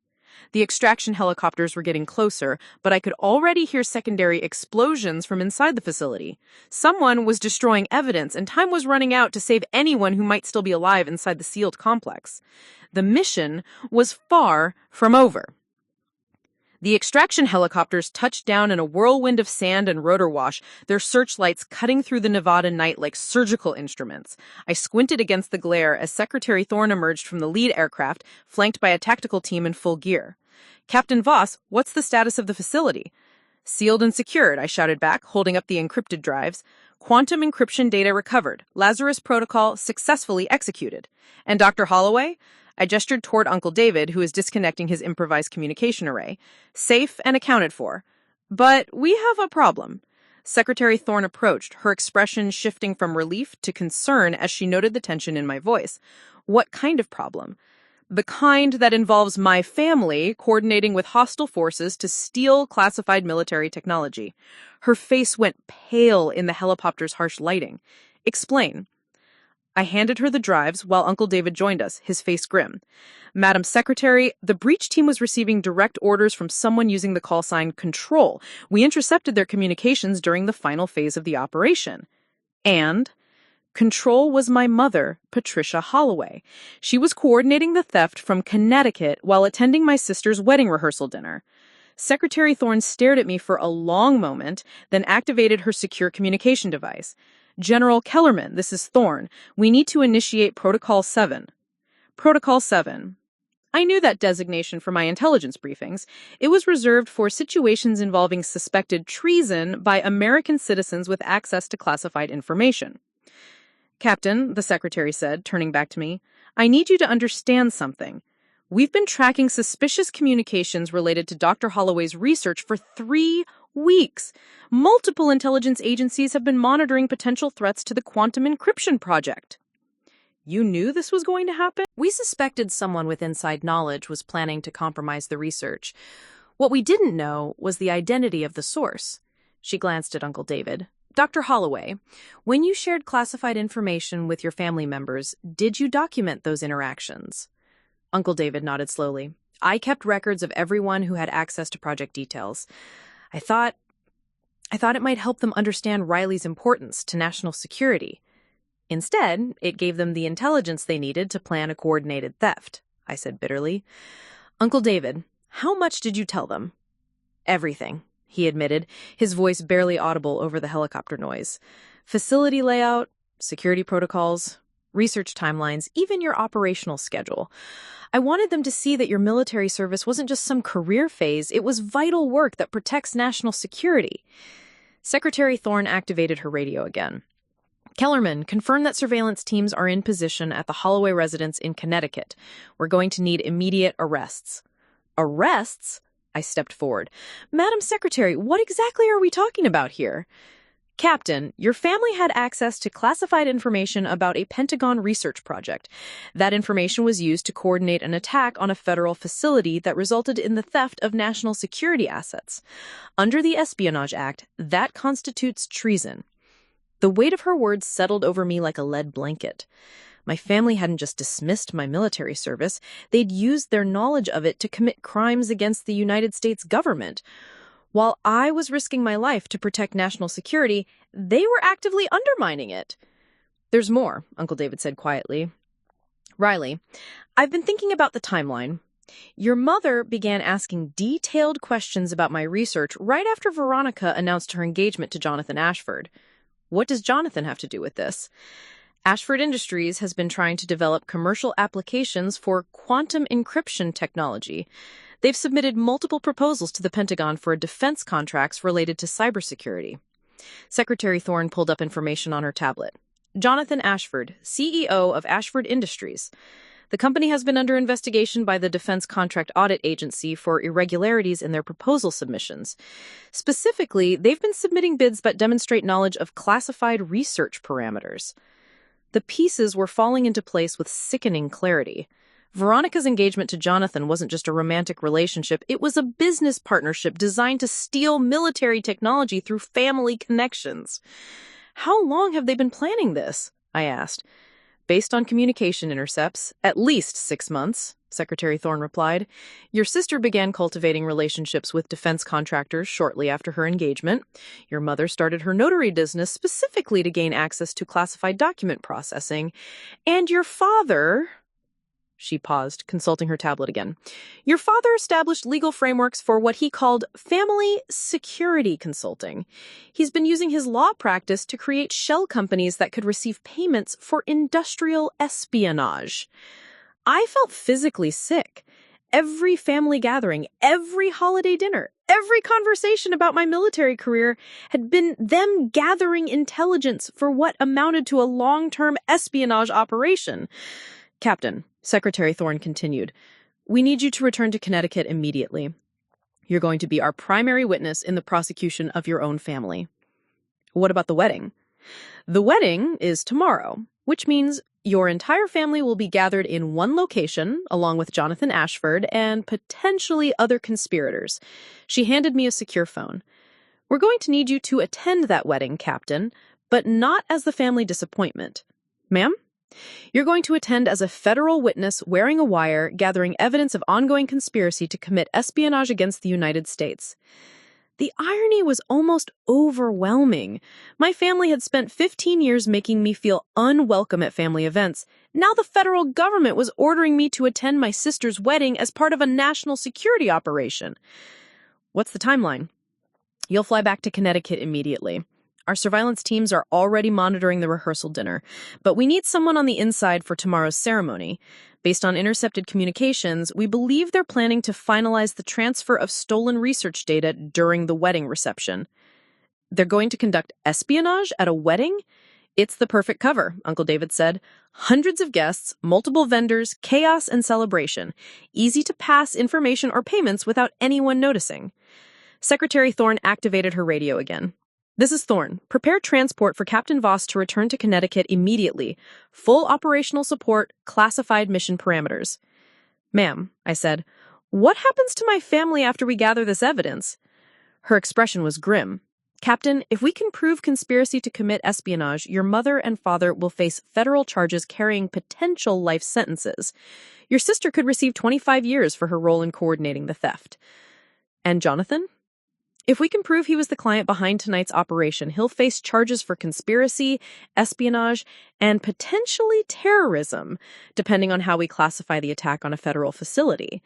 The extraction helicopters were getting closer, but I could already hear secondary explosions from inside the facility. Someone was destroying evidence, and time was running out to save anyone who might still be alive inside the sealed complex. The mission was far from over. The extraction helicopters touched down in a whirlwind of sand and rotor wash, their searchlights cutting through the Nevada night like surgical instruments. I squinted against the glare as Secretary Thorne emerged from the lead aircraft, flanked by a tactical team in full gear. "Captain Voss, what's the status of the facility?" "Sealed and secured," I shouted back, holding up the encrypted drives. "Quantum encryption data recovered. Lazarus protocol successfully executed." "And Dr. Holloway?" I gestured toward Uncle David, who was disconnecting his improvised communication array. "Safe and accounted for. But we have a problem." Secretary Thorne approached, her expression shifting from relief to concern as she noted the tension in my voice. "What kind of problem?" "The kind that involves my family coordinating with hostile forces to steal classified military technology." Her face went pale in the helicopter's harsh lighting. "Explain." I handed her the drives while Uncle David joined us, his face grim. "Madam Secretary, the breach team was receiving direct orders from someone using the call sign Control. We intercepted their communications during the final phase of the operation." "And?" Control was my mother, Patricia Holloway. She was coordinating the theft from Connecticut while attending my sister's wedding rehearsal dinner. Secretary Thorne stared at me for a long moment, then activated her secure communication device. General Kellerman, this is Thorne. We need to initiate Protocol 7. Protocol 7. I knew that designation from my intelligence briefings. It was reserved for situations involving suspected treason by American citizens with access to classified information. Captain, the secretary said, turning back to me, I need you to understand something. We've been tracking suspicious communications related to Dr. Holloway's research for 3 weeks. Multiple intelligence agencies have been monitoring potential threats to the quantum encryption project. You knew this was going to happen? We suspected someone with inside knowledge was planning to compromise the research. What we didn't know was the identity of the source. She glanced at Uncle David. Dr. Holloway, when you shared classified information with your family members, did you document those interactions? Uncle David nodded slowly. I kept records of everyone who had access to project details. I thought it might help them understand Riley's importance to national security. Instead, it gave them the intelligence they needed to plan a coordinated theft, I said bitterly. Uncle David, how much did you tell them? Everything, he admitted, his voice barely audible over the helicopter noise. Facility layout, security protocols, research timelines, even your operational schedule. I wanted them to see that your military service wasn't just some career phase, it was vital work that protects national security. Secretary Thorne activated her radio again. Kellerman, confirm that surveillance teams are in position at the Holloway residence in Connecticut. We're going to need immediate arrests. Arrests? I stepped forward. Madam Secretary, what exactly are we talking about here? Captain, your family had access to classified information about a Pentagon research project. That information was used to coordinate an attack on a federal facility that resulted in the theft of national security assets. Under the Espionage Act, that constitutes treason. The weight of her words settled over me like a lead blanket. My family hadn't just dismissed my military service, they'd used their knowledge of it to commit crimes against the United States government. While I was risking my life to protect national security, they were actively undermining it. There's more, Uncle David said quietly. Riley, I've been thinking about the timeline. Your mother began asking detailed questions about my research right after Veronica announced her engagement to Jonathan Ashford. What does Jonathan have to do with this? Ashford Industries has been trying to develop commercial applications for quantum encryption technology. They've submitted multiple proposals to the Pentagon for defense contracts related to cybersecurity. Secretary Thorne pulled up information on her tablet. Jonathan Ashford, CEO of Ashford Industries. The company has been under investigation by the Defense Contract Audit Agency for irregularities in their proposal submissions. Specifically, they've been submitting bids that demonstrate knowledge of classified research parameters. The pieces were falling into place with sickening clarity. Veronica's engagement to Jonathan wasn't just a romantic relationship, it was a business partnership designed to steal military technology through family connections. How long have they been planning this? I asked. Based on communication intercepts, at least 6 months, Secretary Thorne replied. Your sister began cultivating relationships with defense contractors shortly after her engagement. Your mother started her notary business specifically to gain access to classified document processing. And your father... She paused, consulting her tablet again. Your father established legal frameworks for what he called family security consulting. He's been using his law practice to create shell companies that could receive payments for industrial espionage. I felt physically sick. Every family gathering, every holiday dinner, every conversation about my military career had been them gathering intelligence for what amounted to a long-term espionage operation. Captain, Secretary Thorne continued, we need you to return to Connecticut immediately. You're going to be our primary witness in the prosecution of your own family. What about the wedding? The wedding is tomorrow, which means your entire family will be gathered in one location, along with Jonathan Ashford and potentially other conspirators. She handed me a secure phone. We're going to need you to attend that wedding, Captain, but not as the family disappointment. Ma'am? You're going to attend as a federal witness wearing a wire, gathering evidence of ongoing conspiracy to commit espionage against the United States. The irony was almost overwhelming. My family had spent 15 years making me feel unwelcome at family events. Now the federal government was ordering me to attend my sister's wedding as part of a national security operation. What's the timeline? You'll fly back to Connecticut immediately. Our surveillance teams are already monitoring the rehearsal dinner, but we need someone on the inside for tomorrow's ceremony. Based on intercepted communications, we believe they're planning to finalize the transfer of stolen research data during the wedding reception. They're going to conduct espionage at a wedding? It's the perfect cover, Uncle David said. Hundreds of guests, multiple vendors, chaos and celebration. Easy to pass information or payments without anyone noticing. Secretary Thorne activated her radio again. This is Thorne. Prepare transport for Captain Voss to return to Connecticut immediately. Full operational support, classified mission parameters. Ma'am, I said, what happens to my family after we gather this evidence? Her expression was grim. Captain, if we can prove conspiracy to commit espionage, your mother and father will face federal charges carrying potential life sentences. Your sister could receive 25 years for her role in coordinating the theft. And Jonathan? If we can prove he was the client behind tonight's operation, he'll face charges for conspiracy, espionage, and potentially terrorism, depending on how we classify the attack on a federal facility.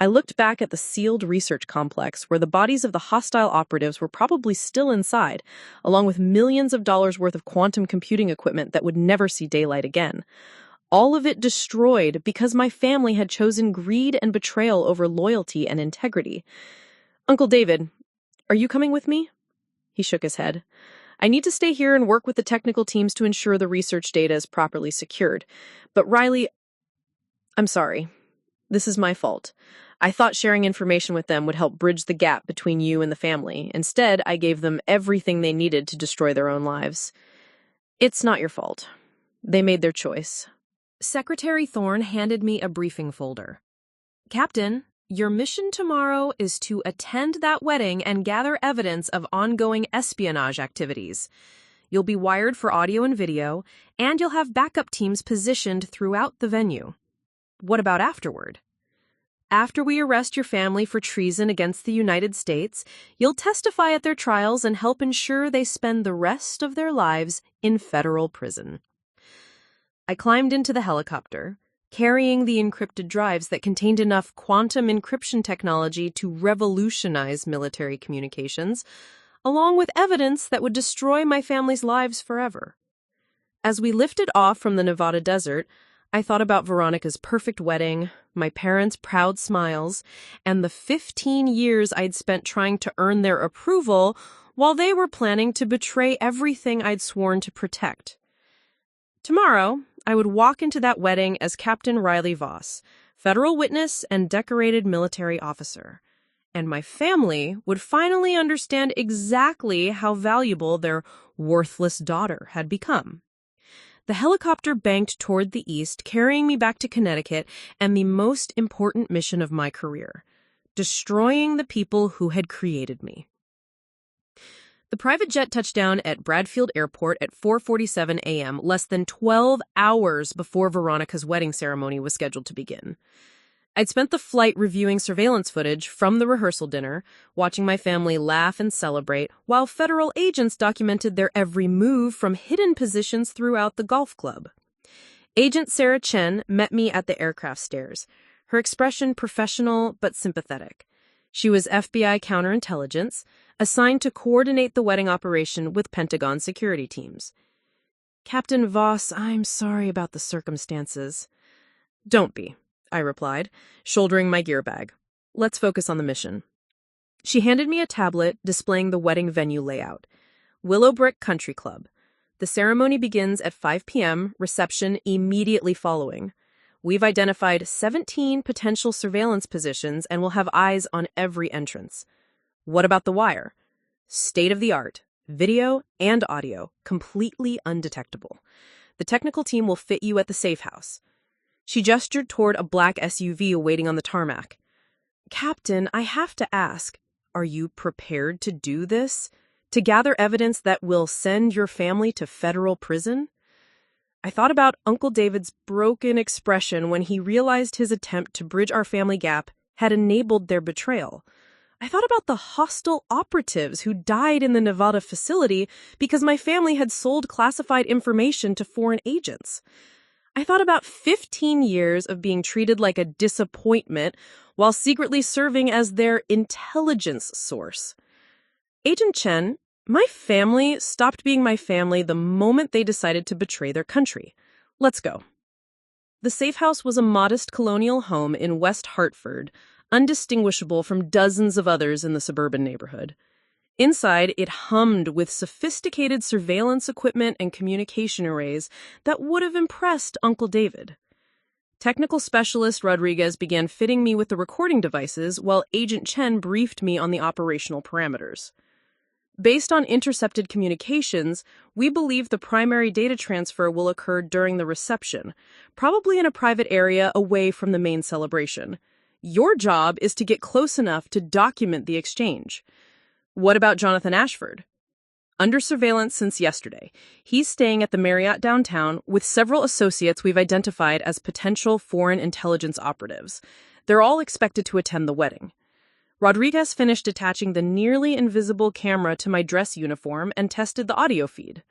I looked back at the sealed research complex where the bodies of the hostile operatives were probably still inside, along with millions of dollars worth of quantum computing equipment that would never see daylight again. All of it destroyed because my family had chosen greed and betrayal over loyalty and integrity. Uncle David, are you coming with me? He shook his head. I need to stay here and work with the technical teams to ensure the research data is properly secured. But Riley, I'm sorry. This is my fault. I thought sharing information with them would help bridge the gap between you and the family. Instead, I gave them everything they needed to destroy their own lives. It's not your fault. They made their choice. Secretary Thorne handed me a briefing folder. Captain, your mission tomorrow is to attend that wedding and gather evidence of ongoing espionage activities. You'll be wired for audio and video, and you'll have backup teams positioned throughout the venue. What about afterward? After we arrest your family for treason against the United States, you'll testify at their trials and help ensure they spend the rest of their lives in federal prison. I climbed into the helicopter, carrying the encrypted drives that contained enough quantum encryption technology to revolutionize military communications, along with evidence that would destroy my family's lives forever. As we lifted off from the Nevada desert, I thought about Veronica's perfect wedding, my parents' proud smiles, and the 15 years I'd spent trying to earn their approval while they were planning to betray everything I'd sworn to protect. Tomorrow, I would walk into that wedding as Captain Riley Voss, federal witness and decorated military officer. And my family would finally understand exactly how valuable their worthless daughter had become. The helicopter banked toward the east, carrying me back to Connecticut and the most important mission of my career, destroying the people who had created me. The private jet touched down at Bradfield Airport at 4:47 a.m., less than 12 hours before Veronica's wedding ceremony was scheduled to begin. I'd spent the flight reviewing surveillance footage from the rehearsal dinner, watching my family laugh and celebrate, while federal agents documented their every move from hidden positions throughout the golf club. Agent Sarah Chen met me at the aircraft stairs, her expression professional but sympathetic. She was FBI counterintelligence, assigned to coordinate the wedding operation with Pentagon security teams. Captain Voss, I'm sorry about the circumstances. Don't be, I replied, shouldering my gear bag. Let's focus on the mission. She handed me a tablet displaying the wedding venue layout. Willowbrook Country Club. The ceremony begins at 5 p.m., reception immediately following. We've identified 17 potential surveillance positions and will have eyes on every entrance. What about the wire? State-of-the-art, video and audio, completely undetectable. The technical team will fit you at the safe house. She gestured toward a black SUV awaiting on the tarmac. Captain, I have to ask, are you prepared to do this? To gather evidence that will send your family to federal prison? I thought about Uncle David's broken expression when he realized his attempt to bridge our family gap had enabled their betrayal. I thought about the hostile operatives who died in the Nevada facility because my family had sold classified information to foreign agents. I thought about 15 years of being treated like a disappointment while secretly serving as their intelligence source. Agent Chen, my family stopped being my family the moment they decided to betray their country. Let's go. The safe house was a modest colonial home in West Hartford, undistinguishable from dozens of others in the suburban neighborhood. Inside, it hummed with sophisticated surveillance equipment and communication arrays that would have impressed Uncle David. Technical specialist Rodriguez began fitting me with the recording devices while Agent Chen briefed me on the operational parameters. Based on intercepted communications, we believe the primary data transfer will occur during the reception, probably in a private area away from the main celebration. Your job is to get close enough to document the exchange. What about Jonathan Ashford? Under surveillance since yesterday. He's staying at the Marriott downtown with several associates we've identified as potential foreign intelligence operatives. They're all expected to attend the wedding. Rodriguez finished attaching the nearly invisible camera to my dress uniform and tested the audio feed.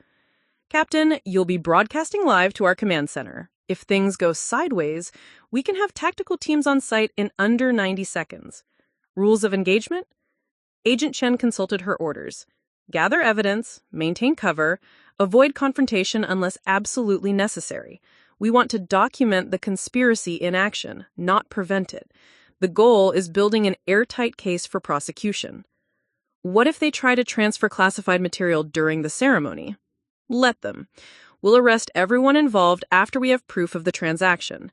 Captain, you'll be broadcasting live to our command center. If things go sideways, we can have tactical teams on site in under 90 seconds. Rules of engagement? Agent Chen consulted her orders. Gather evidence, maintain cover, avoid confrontation unless absolutely necessary. We want to document the conspiracy in action, not prevent it. The goal is building an airtight case for prosecution. What if they try to transfer classified material during the ceremony? Let them. We'll arrest everyone involved after we have proof of the transaction.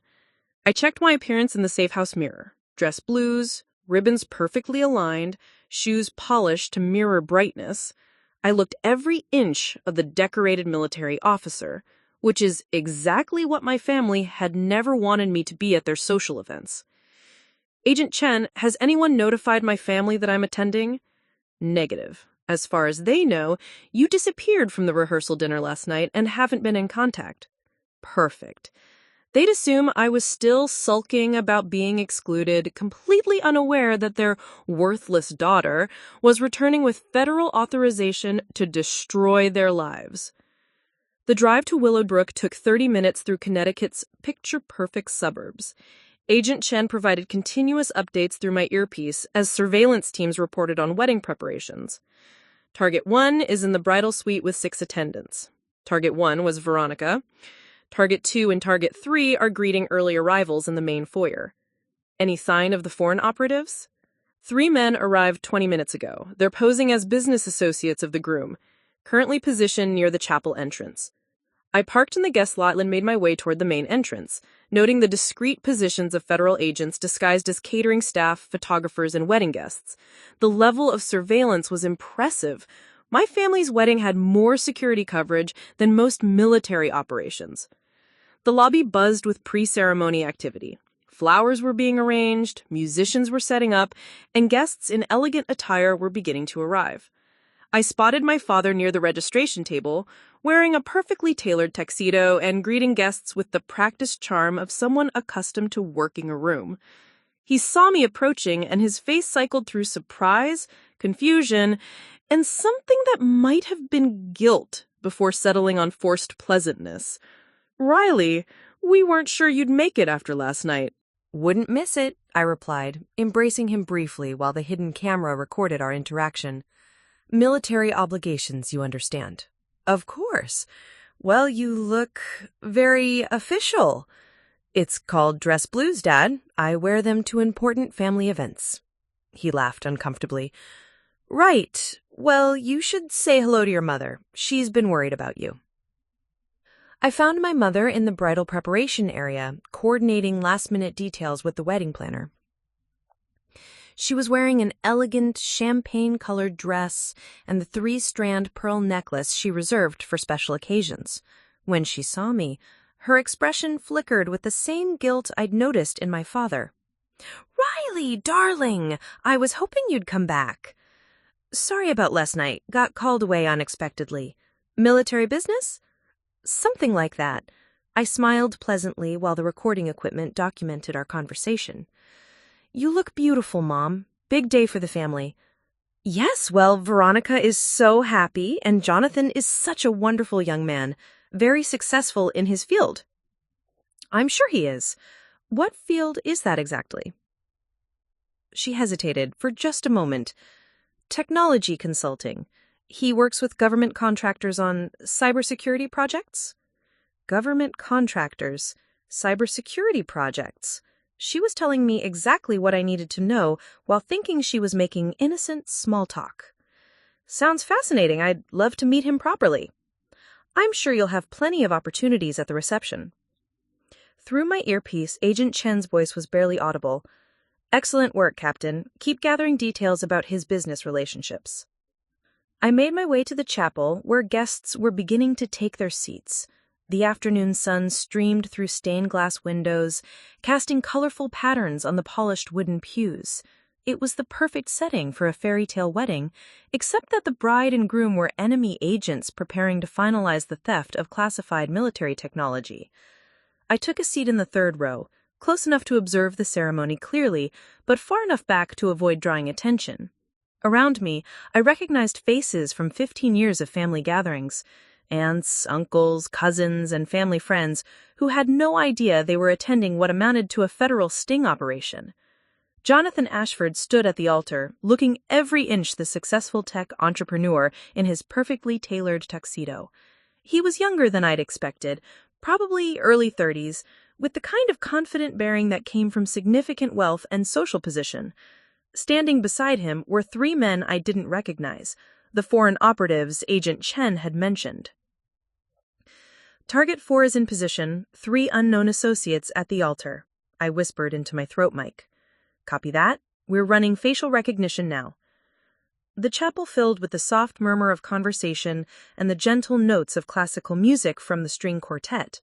I checked my appearance in the safe house mirror. Dress blues, ribbons perfectly aligned, shoes polished to mirror brightness. I looked every inch of the decorated military officer, which is exactly what my family had never wanted me to be at their social events. Agent Chen, has anyone notified my family that I'm attending? Negative. As far as they know, you disappeared from the rehearsal dinner last night and haven't been in contact. Perfect. They'd assume I was still sulking about being excluded, completely unaware that their worthless daughter was returning with federal authorization to destroy their lives. The drive to Willowbrook took 30 minutes through Connecticut's picture-perfect suburbs. Agent Chen provided continuous updates through my earpiece as surveillance teams reported on wedding preparations. Target 1 is in the bridal suite with 6 attendants. Target 1 was Veronica. Target 2 and Target 3 are greeting early arrivals in the main foyer. Any sign of the foreign operatives? 3 men arrived 20 minutes ago. They're posing as business associates of the groom, currently positioned near the chapel entrance. I parked in the guest lot and made my way toward the main entrance, noting the discreet positions of federal agents disguised as catering staff, photographers, and wedding guests. The level of surveillance was impressive. My family's wedding had more security coverage than most military operations. The lobby buzzed with pre-ceremony activity. Flowers were being arranged, musicians were setting up, and guests in elegant attire were beginning to arrive. I spotted my father near the registration table, wearing a perfectly tailored tuxedo and greeting guests with the practiced charm of someone accustomed to working a room. He saw me approaching, and his face cycled through surprise, confusion, and something that might have been guilt before settling on forced pleasantness. "Riley, we weren't sure you'd make it after last night." "Wouldn't miss it," I replied, embracing him briefly while the hidden camera recorded our interaction. "Military obligations, you understand." "Of course. Well, you look very official." "It's called dress blues, Dad. I wear them to important family events." He laughed uncomfortably. "Right. Well, you should say hello to your mother. She's been worried about you." I found my mother in the bridal preparation area, coordinating last-minute details with the wedding planner. She was wearing an elegant champagne-colored dress and the 3-strand pearl necklace she reserved for special occasions. When she saw me, her expression flickered with the same guilt I'd noticed in my father. "Riley, darling, I was hoping you'd come back." "Sorry about last night. Got called away unexpectedly. Military business?" "Something like that." I smiled pleasantly while the recording equipment documented our conversation. "You look beautiful, Mom. Big day for the family. Yes, well, Veronica is so happy, and Jonathan is such a wonderful young man, very successful in his field. I'm sure he is. What field is that exactly? She hesitated for just a moment. Technology consulting. He works with government contractors on cybersecurity projects? Government contractors, cybersecurity projects. She was telling me exactly what I needed to know while thinking she was making innocent small talk. Sounds fascinating. I'd love to meet him properly. I'm sure you'll have plenty of opportunities at the reception. Through my earpiece, Agent Chen's voice was barely audible. Excellent work, Captain. Keep gathering details about his business relationships. I made my way to the chapel, where guests were beginning to take their seats. The afternoon sun streamed through stained glass windows, casting colorful patterns on the polished wooden pews. It was the perfect setting for a fairy tale wedding, except that the bride and groom were enemy agents preparing to finalize the theft of classified military technology. I took a seat in the third row, close enough to observe the ceremony clearly, but far enough back to avoid drawing attention. Around me, I recognized faces from 15 years of family gatherings. Aunts, uncles, cousins, and family friends who had no idea they were attending what amounted to a federal sting operation. Jonathan Ashford stood at the altar, looking every inch the successful tech entrepreneur in his perfectly tailored tuxedo. He was younger than I'd expected, probably early 30s, with the kind of confident bearing that came from significant wealth and social position. Standing beside him were 3 men I didn't recognize, the foreign operatives Agent Chen had mentioned. Target 4 is in position, 3 unknown associates at the altar, I whispered into my throat mic. Copy that? We're running facial recognition now. The chapel filled with the soft murmur of conversation and the gentle notes of classical music from the string quartet.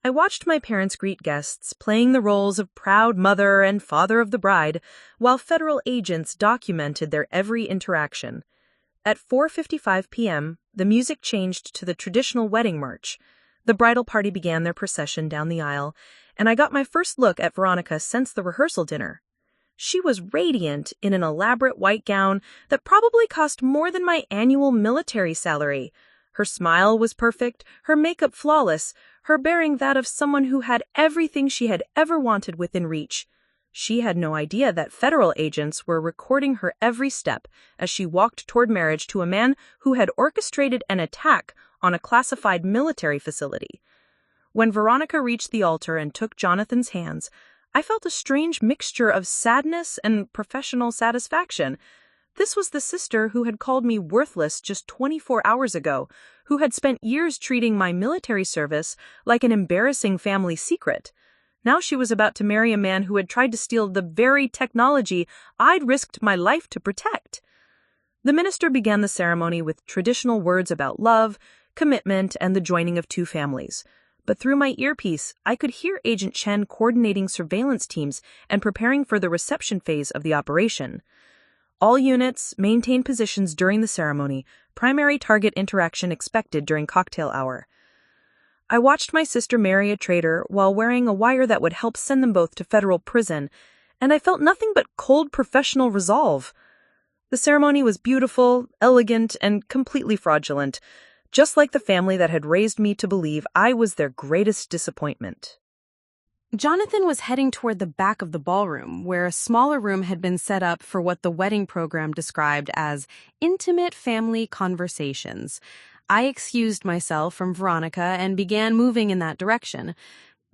I watched my parents greet guests, playing the roles of proud mother and father of the bride, while federal agents documented their every interaction. At 4:55 p.m., the music changed to the traditional wedding march. The bridal party began their procession down the aisle, and I got my first look at Veronica since the rehearsal dinner. She was radiant in an elaborate white gown that probably cost more than my annual military salary. Her smile was perfect, her makeup flawless, her bearing that of someone who had everything she had ever wanted within reach. She had no idea that federal agents were recording her every step as she walked toward marriage to a man who had orchestrated an attack on a classified military facility. When Veronica reached the altar and took Jonathan's hands, I felt a strange mixture of sadness and professional satisfaction. This was the sister who had called me worthless just 24 hours ago, who had spent years treating my military service like an embarrassing family secret. Now she was about to marry a man who had tried to steal the very technology I'd risked my life to protect. The minister began the ceremony with traditional words about love, commitment, and the joining of 2 families. But through my earpiece, I could hear Agent Chen coordinating surveillance teams and preparing for the reception phase of the operation. All units maintain positions during the ceremony, primary target interaction expected during cocktail hour. I watched my sister marry a traitor while wearing a wire that would help send them both to federal prison, and I felt nothing but cold professional resolve. The ceremony was beautiful, elegant, and completely fraudulent, just like the family that had raised me to believe I was their greatest disappointment. Jonathan was heading toward the back of the ballroom, where a smaller room had been set up for what the wedding program described as intimate family conversations. I excused myself from Veronica and began moving in that direction.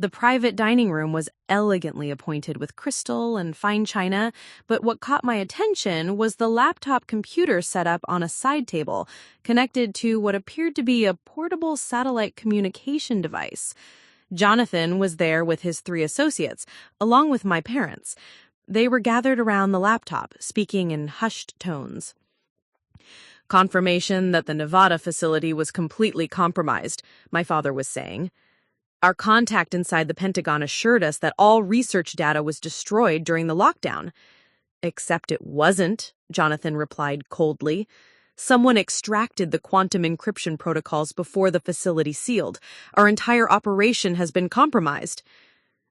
The private dining room was elegantly appointed with crystal and fine china, but what caught my attention was the laptop computer set up on a side table, connected to what appeared to be a portable satellite communication device. Jonathan was there with his 3 associates, along with my parents. They were gathered around the laptop, speaking in hushed tones. Confirmation that the Nevada facility was completely compromised, my father was saying. Our contact inside the Pentagon assured us that all research data was destroyed during the lockdown. Except it wasn't, Jonathan replied coldly. Someone extracted the quantum encryption protocols before the facility sealed. Our entire operation has been compromised.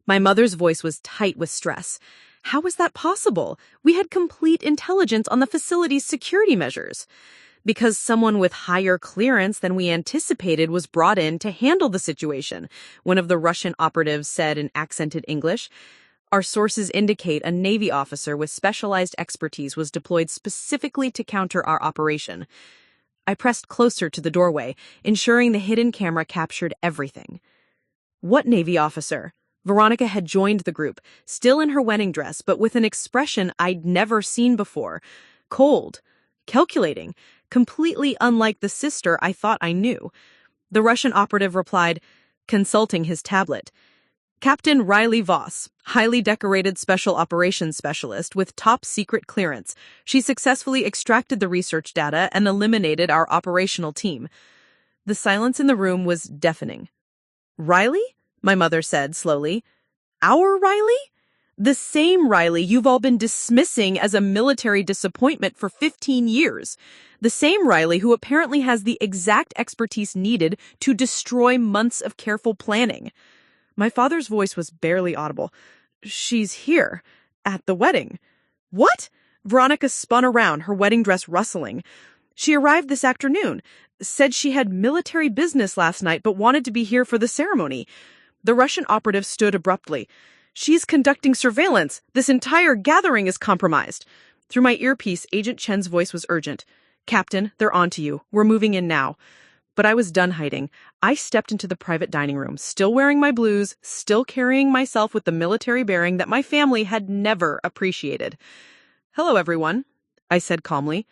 My mother's voice was tight with stress. How was that possible? We had complete intelligence on the facility's security measures. Because someone with higher clearance than we anticipated was brought in to handle the situation, one of the Russian operatives said in accented English. Our sources indicate a Navy officer with specialized expertise was deployed specifically to counter our operation. I pressed closer to the doorway, ensuring the hidden camera captured everything. What Navy officer? Veronica had joined the group, still in her wedding dress, but with an expression I'd never seen before. Cold, calculating, completely unlike the sister I thought I knew. The Russian operative replied, consulting his tablet. Captain Riley Voss, highly decorated special operations specialist with top secret clearance. She successfully extracted the research data and eliminated our operational team. The silence in the room was deafening. Riley? My mother said slowly. Our Riley? The same Riley you've all been dismissing as a military disappointment for 15 years. The same Riley who apparently has the exact expertise needed to destroy months of careful planning. My father's voice was barely audible. She's here, at the wedding. What? Veronica spun around, her wedding dress rustling. She arrived this afternoon, said she had military business last night but wanted to be here for the ceremony. The Russian operative stood abruptly. She's conducting surveillance. This entire gathering is compromised. Through my earpiece, Agent Chen's voice was urgent. Captain, they're on to you. We're moving in now. But I was done hiding. I stepped into the private dining room, still wearing my blues, still carrying myself with the military bearing that my family had never appreciated. Hello, everyone, I said calmly.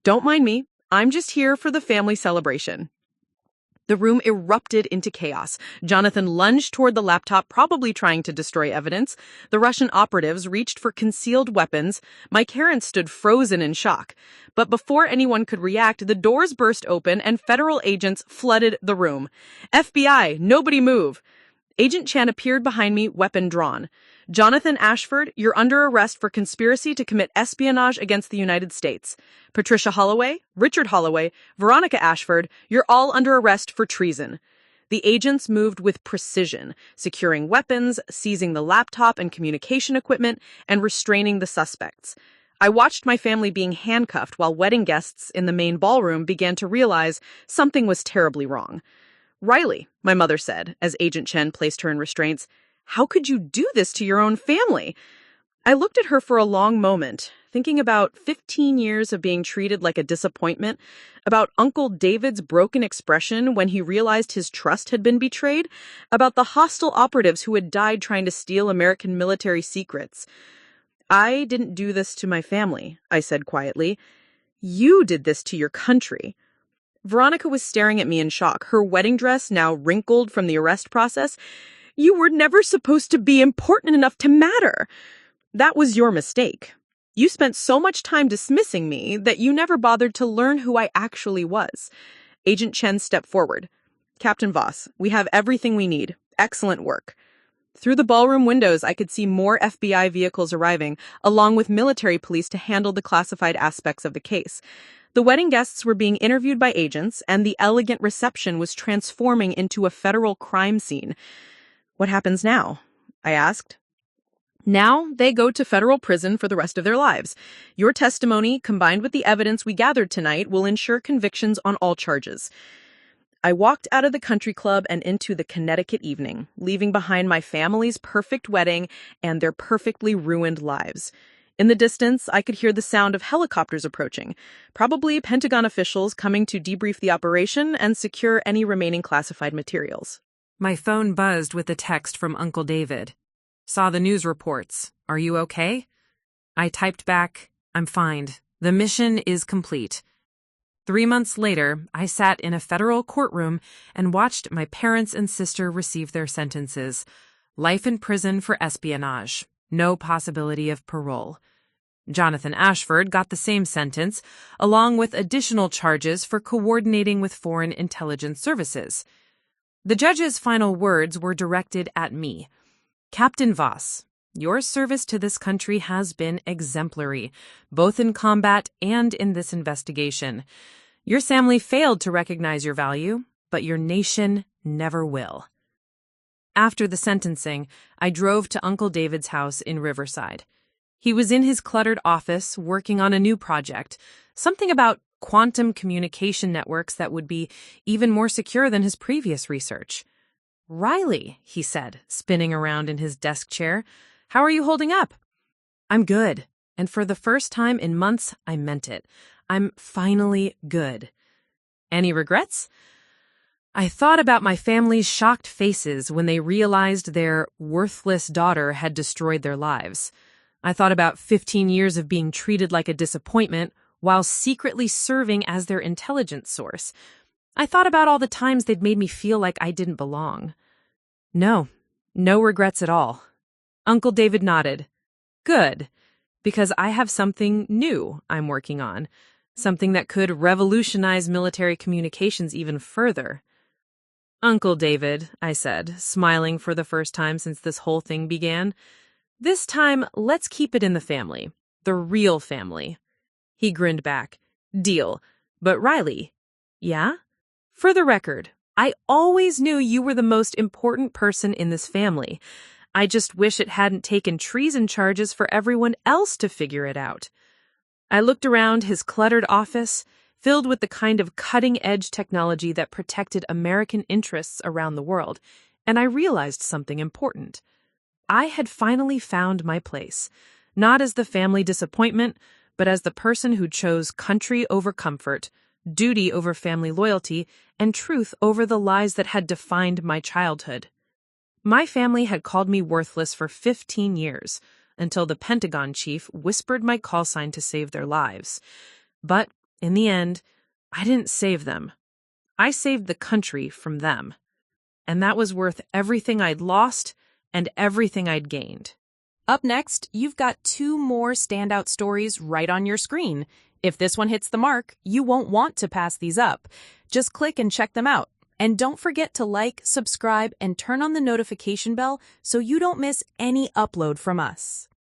Don't mind me. I'm just here for the family celebration. The room erupted into chaos. Jonathan lunged toward the laptop, probably trying to destroy evidence. The Russian operatives reached for concealed weapons. My Karen stood frozen in shock. But before anyone could react, the doors burst open and federal agents flooded the room. FBI, nobody move. Agent Chen appeared behind me, weapon drawn. Jonathan Ashford, you're under arrest for conspiracy to commit espionage against the United States. Patricia Holloway, Richard Holloway, Veronica Ashford, you're all under arrest for treason. The agents moved with precision, securing weapons, seizing the laptop and communication equipment, and restraining the suspects. I watched my family being handcuffed while wedding guests in the main ballroom began to realize something was terribly wrong. Riley, my mother said, as Agent Chen placed her in restraints, how could you do this to your own family? I looked at her for a long moment, thinking about 15 years of being treated like a disappointment, about Uncle David's broken expression when he realized his trust had been betrayed, about the hostile operatives who had died trying to steal American military secrets. I didn't do this to my family, I said quietly. You did this to your country. Veronica was staring at me in shock, her wedding dress now wrinkled from the arrest process. You were never supposed to be important enough to matter. That was your mistake. You spent so much time dismissing me that you never bothered to learn who I actually was. Agent Chen stepped forward. Captain Voss, we have everything we need. Excellent work. Through the ballroom windows, I could see more FBI vehicles arriving, along with military police to handle the classified aspects of the case. The wedding guests were being interviewed by agents, and the elegant reception was transforming into a federal crime scene. What happens now? I asked. Now they go to federal prison for the rest of their lives. Your testimony, combined with the evidence we gathered tonight, will ensure convictions on all charges. I walked out of the country club and into the Connecticut evening, leaving behind my family's perfect wedding and their perfectly ruined lives. In the distance, I could hear the sound of helicopters approaching, probably Pentagon officials coming to debrief the operation and secure any remaining classified materials. My phone buzzed with a text from Uncle David. Saw the news reports. Are you okay? I typed back, I'm fine. The mission is complete. 3 months later, I sat in a federal courtroom and watched my parents and sister receive their sentences. Life in prison for espionage. No possibility of parole. Jonathan Ashford got the same sentence, along with additional charges for coordinating with foreign intelligence services. The judge's final words were directed at me. Captain Voss, your service to this country has been exemplary, both in combat and in this investigation. Your family failed to recognize your value, but your nation never will. After the sentencing, I drove to Uncle David's house in Riverside. He was in his cluttered office working on a new project, something about quantum communication networks that would be even more secure than his previous research. "Riley," he said, spinning around in his desk chair, "how are you holding up?" "I'm good." And for the first time in months, I meant it. I'm finally good. "Any regrets?" I thought about my family's shocked faces when they realized their worthless daughter had destroyed their lives. I thought about 15 years of being treated like a disappointment while secretly serving as their intelligence source. I thought about all the times they'd made me feel like I didn't belong. No regrets at all. Uncle David nodded. "Good, because I have something new I'm working on, something that could revolutionize military communications even further." "Uncle David," I said, smiling for the first time since this whole thing began, "this time let's keep it in the family, the real family." He grinned back. "Deal. But Riley." "Yeah?" "For the record, I always knew you were the most important person in this family. I just wish it hadn't taken treason charges for everyone else to figure it out." I looked around his cluttered office, filled with the kind of cutting-edge technology that protected American interests around the world, and I realized something important. I had finally found my place, not as the family disappointment, but as the person who chose country over comfort, duty over family loyalty, and truth over the lies that had defined my childhood. My family had called me worthless for 15 years, until the Pentagon Chief whispered my call sign to save their lives. But, in the end, I didn't save them. I saved the country from them. And that was worth everything I'd lost and everything I'd gained. Up next, you've got 2 more standout stories right on your screen. If this one hits the mark, you won't want to pass these up. Just click and check them out. And don't forget to like, subscribe, and turn on the notification bell so you don't miss any upload from us.